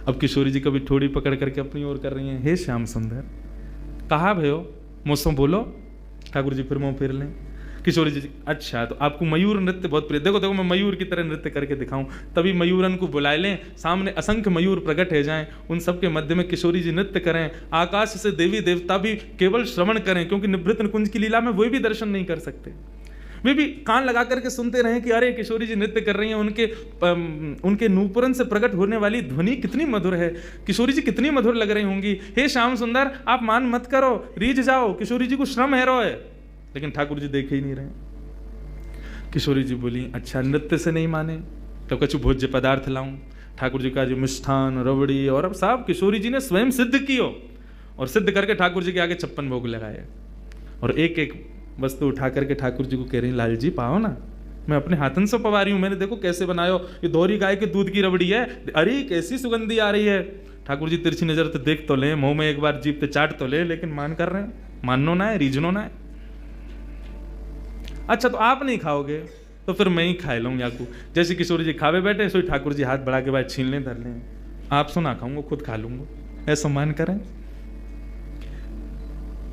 अब किशोरी जी कभी ठोड़ी पकड़ करके अपनी ओर कर रही हैं, हे श्याम सुंदर कहा भयो, मुझसे बोलो। ठाकुर जी फिर मुंह फेर लें। किशोरी जी अच्छा, तो आपको मयूर नृत्य बहुत प्रिय, देखो देखो मैं मयूर की तरह नृत्य करके दिखाऊं, तभी मयूरन को बुलाए लें, सामने असंख्य मयूर प्रकट हो जाएं, उन सबके मध्य में किशोरी जी नृत्य करें, आकाश से देवी देवता भी केवल श्रवण करें, क्योंकि निवृत्त निकुंज की लीला में वे भी दर्शन नहीं कर सकते, वे भी कान लगा करके सुनते रहें कि अरे किशोरी जी नृत्य कर रही हैं, उनके नूपुरन से प्रकट होने वाली ध्वनि कितनी मधुर है, किशोरी जी कितनी मधुर लग रही होंगी। हे श्याम सुंदर आप मान मत करो, रीझ जाओ, किशोरी जी को श्रम है रो है। लेकिन ठाकुर जी देखे ही नहीं रहे। किशोरी जी बोली अच्छा नृत्य से नहीं माने तो कछु भोज्य पदार्थ लाऊं। ठाकुर जी का जो मिष्ठान रबड़ी और अब साहब किशोरी जी ने स्वयं सिद्ध कियो, और सिद्ध करके ठाकुर जी के आगे 56 भोग लगाए, और एक एक वस्तु उठा करके ठाकुर जी को कह रही लाल जी पाओ ना, मैं अपने हाथन से पवा रही हूँ, मैंने देखो कैसे बनायो, ये दोहरी गाय के दूध की रबड़ी है, अरे कैसी सुगंधी आ रही है। ठाकुर जी तिरछी नजर तो देख तो ले, मुंह में एक बार जीभ पे चाट तो ले, लेकिन मान कर रहे हैं, माननो ना है, रीझनो ना है। अच्छा तो आप नहीं खाओगे तो फिर मैं ही खाए लूँ याकू। जैसे किशोरी जी खावे बैठे सोई ठाकुर जी हाथ बढ़ा के बाद छीन लें धर लें, आप सुना खाऊंगा खुद खा लूंगा, ऐसा मान करें।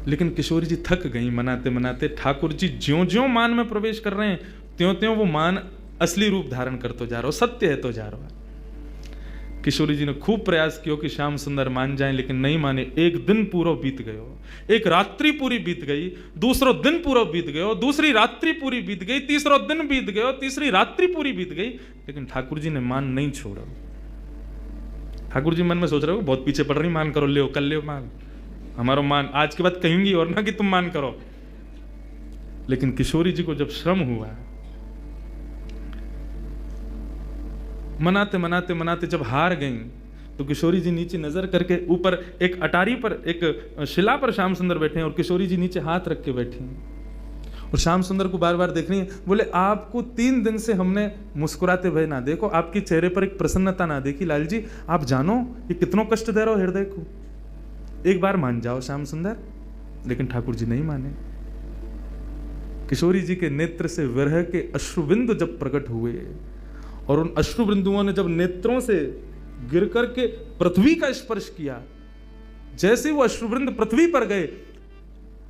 लेकिन किशोरी जी थक गई मनाते मनाते। ठाकुर जी ज्यों ज्यों मान में प्रवेश कर रहे हैं त्यों त्यों वो मान असली रूप धारण करते जा रहा हो, सत्य है तो जा रहा है। किशोरी जी ने खूब प्रयास किया कि श्याम सुंदर मान जाएं, लेकिन नहीं माने। एक दिन पूरा बीत गयो, एक रात्रि पूरी बीत गई, दूसरो दिन पूरा बीत गयो, दूसरी रात्रि पूरी बीत गई, तीसरो दिन बीत गयो, तीसरी रात्रि पूरी बीत गई, लेकिन ठाकुर जी ने मान नहीं छोड़ा। ठाकुर जी मन में सोच रहे हो बहुत पीछे पड़ रही, मान करो, ले कल ले मान, हमारो मान आज के बाद कहेंगी और ना कि तुम मान करो। लेकिन किशोरी जी को जब श्रम हुआ, मनाते मनाते मनाते जब हार गईं, तो किशोरी जी नीचे नजर करके, ऊपर एक अटारी पर, एक शिला पर श्याम सुंदर बैठे हैं और किशोरी जी नीचे हाथ रख के बैठी हैं और श्याम सुंदर को बार बार देख रही हैं। बोले आपको 3 दिन से हमने मुस्कुराते हुए ना देखो, आपके चेहरे पर एक प्रसन्नता ना देखी, लाल जी आप जानो ये कितनों कष्ट दे रहे हो हृदय को, एक बार मान जाओ श्याम सुंदर। लेकिन ठाकुर जी नहीं माने। किशोरी जी के नेत्र से विरह के अश्रुबिंदु जब प्रकट हुए और उन अश्रुबिंदुओं ने जब नेत्रों से गिर करके पृथ्वी का स्पर्श किया, जैसे वो अश्रुबिंद पृथ्वी पर गए,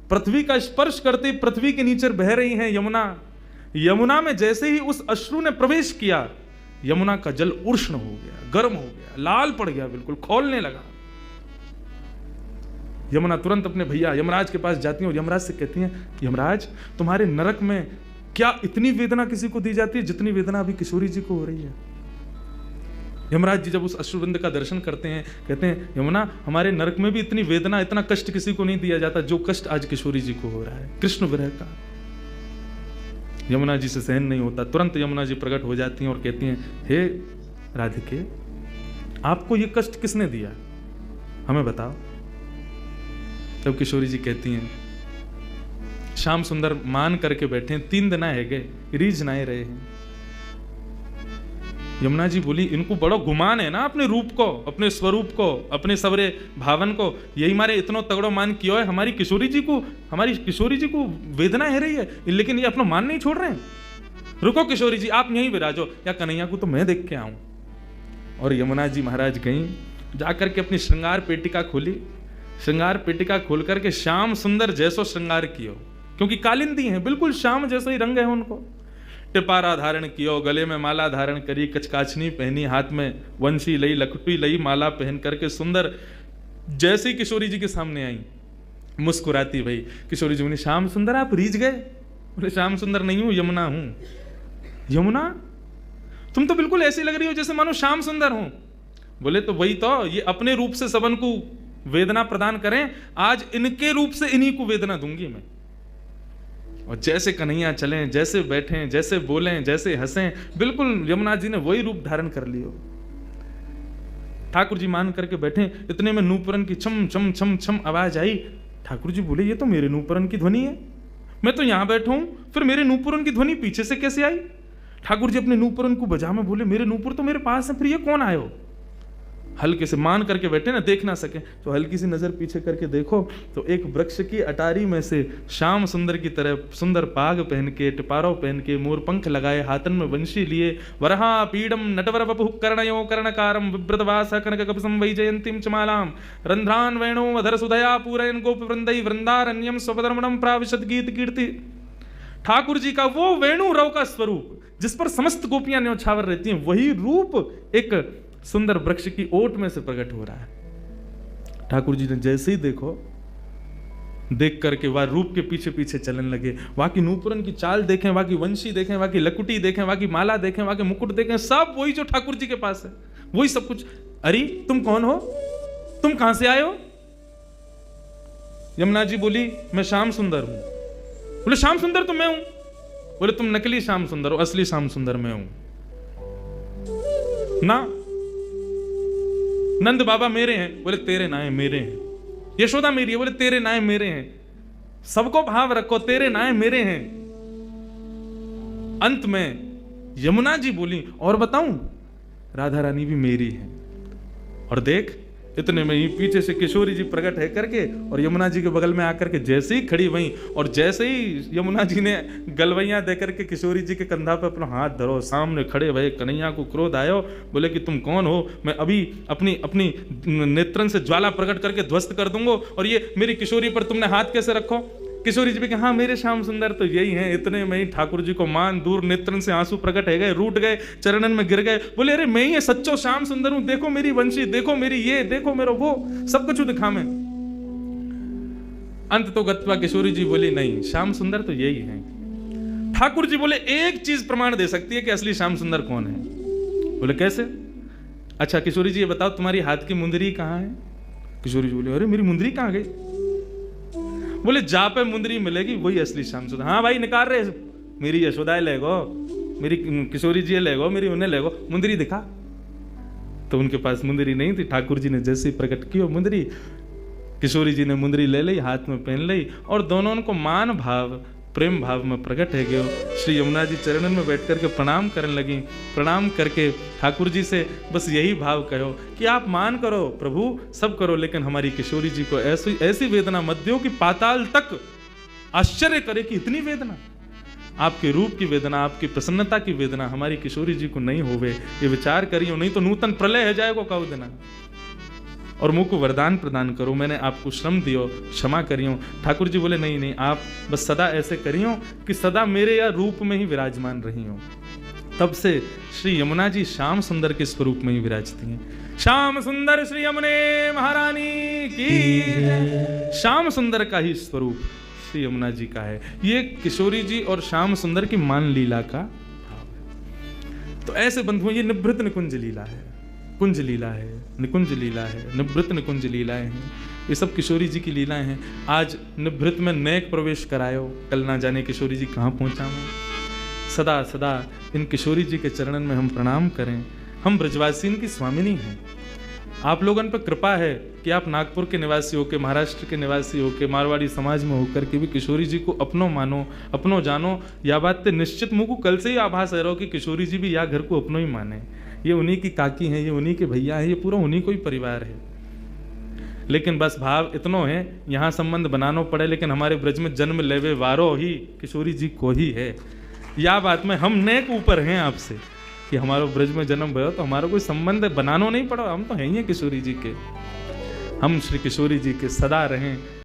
पृथ्वी का स्पर्श करते पृथ्वी के नीचे बह रही हैं यमुना, यमुना में जैसे ही उस अश्रु ने प्रवेश किया, यमुना का जल उष्ण हो गया, गर्म हो गया, लाल पड़ गया, बिल्कुल खौलने लगा। यमुना तुरंत अपने भैया यमराज के पास जाती हैं और यमराज से कहती हैं, यमराज तुम्हारे नरक में क्या इतनी वेदना किसी को दी जाती है जितनी वेदना अभी किशोरी जी को हो रही है। यमराज जी जब उस अश्रुबिंद का दर्शन करते हैं, कहते हैं यमुना हमारे नरक में भी इतनी वेदना, इतना कष्ट किसी को नहीं दिया जाता जो कष्ट आज किशोरी जी को हो रहा है, कृष्ण विरह का। यमुना जी से सहन नहीं होता, तुरंत यमुना जी प्रकट हो जाती हैं और कहती हैं, हे राधिके आपको ये कष्ट किसने दिया, हमें बताओ। तब किशोरी जी कहती हैं, श्याम सुंदर मान करके बैठे हैं, 3 दिन है गए, रीझ नाए रहे हैं। यमुना जी बोली, इनको बड़ो गुमान है ना अपने रूप को, अपने स्वरूप को, अपने सवरे भावन को, यही मारे इतनो तगड़ो मान किया है। हमारी किशोरी जी को वेदना है रही है, लेकिन ये अपना मान नहीं छोड़ रहे हैं। रुको किशोरी जी आप यहीं विराजो, या कन्हैया को तो मैं देख के आऊं। और यमुना जी महाराज गई, जाकर के अपनी श्रृंगार पेटिका खोली, श्रृंगार पेटिका खोल करके श्याम सुंदर जैसो श्रृंगार कियो, क्योंकि कालिंदी हैं, बिल्कुल श्याम जैसे ही रंग है उनको। टिपारा धारण कियो, गले में माला धारण करी, कचकाचनी पहनी, हाथ में वंशी लई, लखटी लई, माला पहन करके सुंदर जैसे ही किशोरी जी के सामने आई, मुस्कुराती भाई। किशोरी जी बोली, श्याम सुंदर आप रीझ गए? बोले श्याम सुंदर नहीं हूं, यमुना हूं। यमुना तुम तो बिल्कुल ऐसी लग रही हो जैसे मानो श्याम सुंदर हो। बोले तो वही तो, ये अपने रूप से सबन को वेदना प्रदान करें, आज इनके रूप से इन्हीं को वेदना दूंगी मैं। और जैसे कन्हैया चलें, जैसे बैठें, जैसे बोलें, जैसे हंसें, बिल्कुल यमुना जी ने वही रूप धारण कर लियो। ठाकुर जी मान करके बैठे, इतने में नूपुरन की छम छम छम छम आवाज आई। ठाकुर जी बोले, ये तो मेरे नूपुरन की ध्वनि है, मैं तो यहां बैठा हूं, फिर मेरे नूपुरन की ध्वनि पीछे से कैसे आई? ठाकुर जी अपने नूपुरन को बजा में बोले, मेरे नूपुर तो मेरे पास है, फिर ये कौन आयो? हल्के से मान करके बैठे ना, देख ना सके तो हल्की सी नजर पीछे करके देखो तो एक वृक्ष की अटारी में से श्याम सुंदर की तरह सुंदर पाग पहन के, टिपारो पहन के, मोर पंख लगाए, हाथन में वंशी लिए, वरहा पीडम नटवर वपुः कर्णयो कर्णकारम विव्रतवास कनक कपसम वैजयंतीम चमालाम रंध्रान वेणो अधर सुधया पूरयन गोप वृंदई वृंदारण्यम स्वपदर्मणम प्राविशद गीत कीर्ति। ठाकुर जी का वो वेणु रव का स्वरूप जिस पर समस्त गोपियां न्यौछावर रहती हैं, वही रूप एक सुंदर वृक्ष की ओट में से प्रकट हो रहा है। ठाकुर जी ने जैसे ही देखो, देख करके वह रूप के पीछे पीछे चलने लगे। वहां की नूपुरन की चाल देखें, वहां की वंशी देखें, वहां की लकुटी देखें, वहां की माला देखें, वहां के मुकुट देखें, सब वही जो ठाकुर जी के पास है, वही सब कुछ। अरे तुम कौन हो, तुम कहां से आए हो? यमुना जी बोली, मैं श्याम सुंदर हूं। बोले श्याम सुंदर तो मैं हूं। बोले तुम नकली श्याम सुंदर हो, असली श्याम सुंदर मैं हूं ना। नंद बाबा मेरे हैं। बोले तेरे नाए मेरे हैं। यशोदा मेरी है। बोले तेरे नाए मेरे हैं। सबको भाव रखो, तेरे नाए मेरे हैं। अंत में यमुना जी बोली, और बताऊं, राधा रानी भी मेरी है। और देख, इतने में ही पीछे से किशोरी जी प्रकट है करके और यमुना जी के बगल में आकर के जैसे ही खड़ी वहीं, और जैसे ही यमुना जी ने गलवैया देकर के किशोरी जी के कंधा पर अपना हाथ धरो, सामने खड़े भये कन्हैया को क्रोध आयो। बोले कि तुम कौन हो? मैं अभी अपनी नेत्रन से ज्वाला प्रकट करके ध्वस्त कर दूंगा, और ये मेरी किशोरी पर तुमने हाथ कैसे रखो? किशोरी जी भी कहा, हाँ मेरे श्याम सुंदर तो यही हैं। इतने में ही ठाकुर जी को मान दूर नेत्रन से आंसू प्रकट है गए, रूठ गए, चरणन में गिर गए, बोले अरे मैं ही सच्चो श्याम सुंदर हूं, देखो मेरी वंशी, देखो मेरी ये, देखो मेरा वो, सब कुछ दिखा मैं। अंत तो गत्वा किशोरी जी बोली, नहीं श्याम सुंदर तो यही है। ठाकुर जी बोले एक चीज प्रमाण दे सकती है कि असली श्याम सुंदर कौन है। बोले कैसे? अच्छा किशोरी जी ये बताओ तुम्हारी हाथ की मुंदरी कहाँ है? किशोरी जी बोले अरे मेरी मुंदरी कहाँ गई? बोले जा पे मुंदरी मिलेगी वही असली श्याम सुंदर। हाँ भाई निकाल रहे, मेरी यशोदा ले गो, मेरी किशोरी जी ले गो, मेरी उन्हें ले गो, मुंदरी दिखा। तो उनके पास मुंदरी नहीं थी। ठाकुर जी ने जैसे ही प्रकट की मुंदरी, किशोरी जी ने मुंदरी ले ली, हाथ में पहन ली, और दोनों को मान भाव प्रेम भाव में प्रकट है गयो। श्री यमुना जी चरणन में बैठ करके प्रणाम करने लगी। प्रणाम करके ठाकुर जी से बस यही भाव कहो कि आप मान करो प्रभु, सब करो, लेकिन हमारी किशोरी जी को ऐसी ऐसी वेदना मत दो कि पाताल तक आश्चर्य करे कि इतनी वेदना, आपके रूप की वेदना, आपकी प्रसन्नता की वेदना हमारी किशोरी जी को नहीं होवे, ये विचार करियो, नहीं तो नूतन प्रलय है जाएगा कहो देना। और मुझ को वरदान प्रदान करो, मैंने आपको श्रम दियो, क्षमा करियो। ठाकुर जी बोले नहीं नहीं, आप बस सदा ऐसे करियो कि सदा मेरे या रूप में ही विराजमान रही हो। तब से श्री यमुना जी श्याम सुंदर के स्वरूप में ही विराजती हैं। श्याम सुंदर श्री यमुने महारानी की। श्याम सुंदर का ही स्वरूप श्री यमुना जी का है। ये किशोरी जी और श्याम सुंदर की मान लीला का भाव है। तो ऐसे बंधुओं ये निभृत निकुंज लीला है, कुंज लीला है, निकुंज लीला है, निभृत निकुंज लीलाएं हैं। ये सब किशोरी जी की लीलाएं हैं। आज निभृत में नेक प्रवेश करायो, कल ना जाने किशोरी जी कहाँ पहुंचा मैं। सदा सदा इन किशोरी जी के चरणन में हम प्रणाम करें। हम ब्रजवासीन की स्वामिनी हैं। आप लोगों पर कृपा है कि आप नागपुर के निवासी होकर, महाराष्ट्र के निवासी होकर, मारवाड़ी समाज में होकर के भी किशोरी जी को अपनों मानो, अपनों जानो। या बात तो निश्चित मुझको कल से ही आभास है रहो कि किशोरी जी भी या घर को अपनों ही माने। ये उन्हीं की काकी हैं, ये उन्हीं के भैया हैं, ये पूरा उन्हीं को ही परिवार है। लेकिन बस भाव इतनो है, यहाँ संबंध बनानो पड़े, लेकिन हमारे ब्रज में जन्म लेवे वारो ही किशोरी जी को ही है। या बात में हम नेक ऊपर हैं आपसे कि हमारो ब्रज में जन्म भयो, तो हमारा कोई संबंध बनानो नहीं पड़ा, हम तो हैं ही किशोरी जी के। हम श्री किशोरी जी के सदा रहें।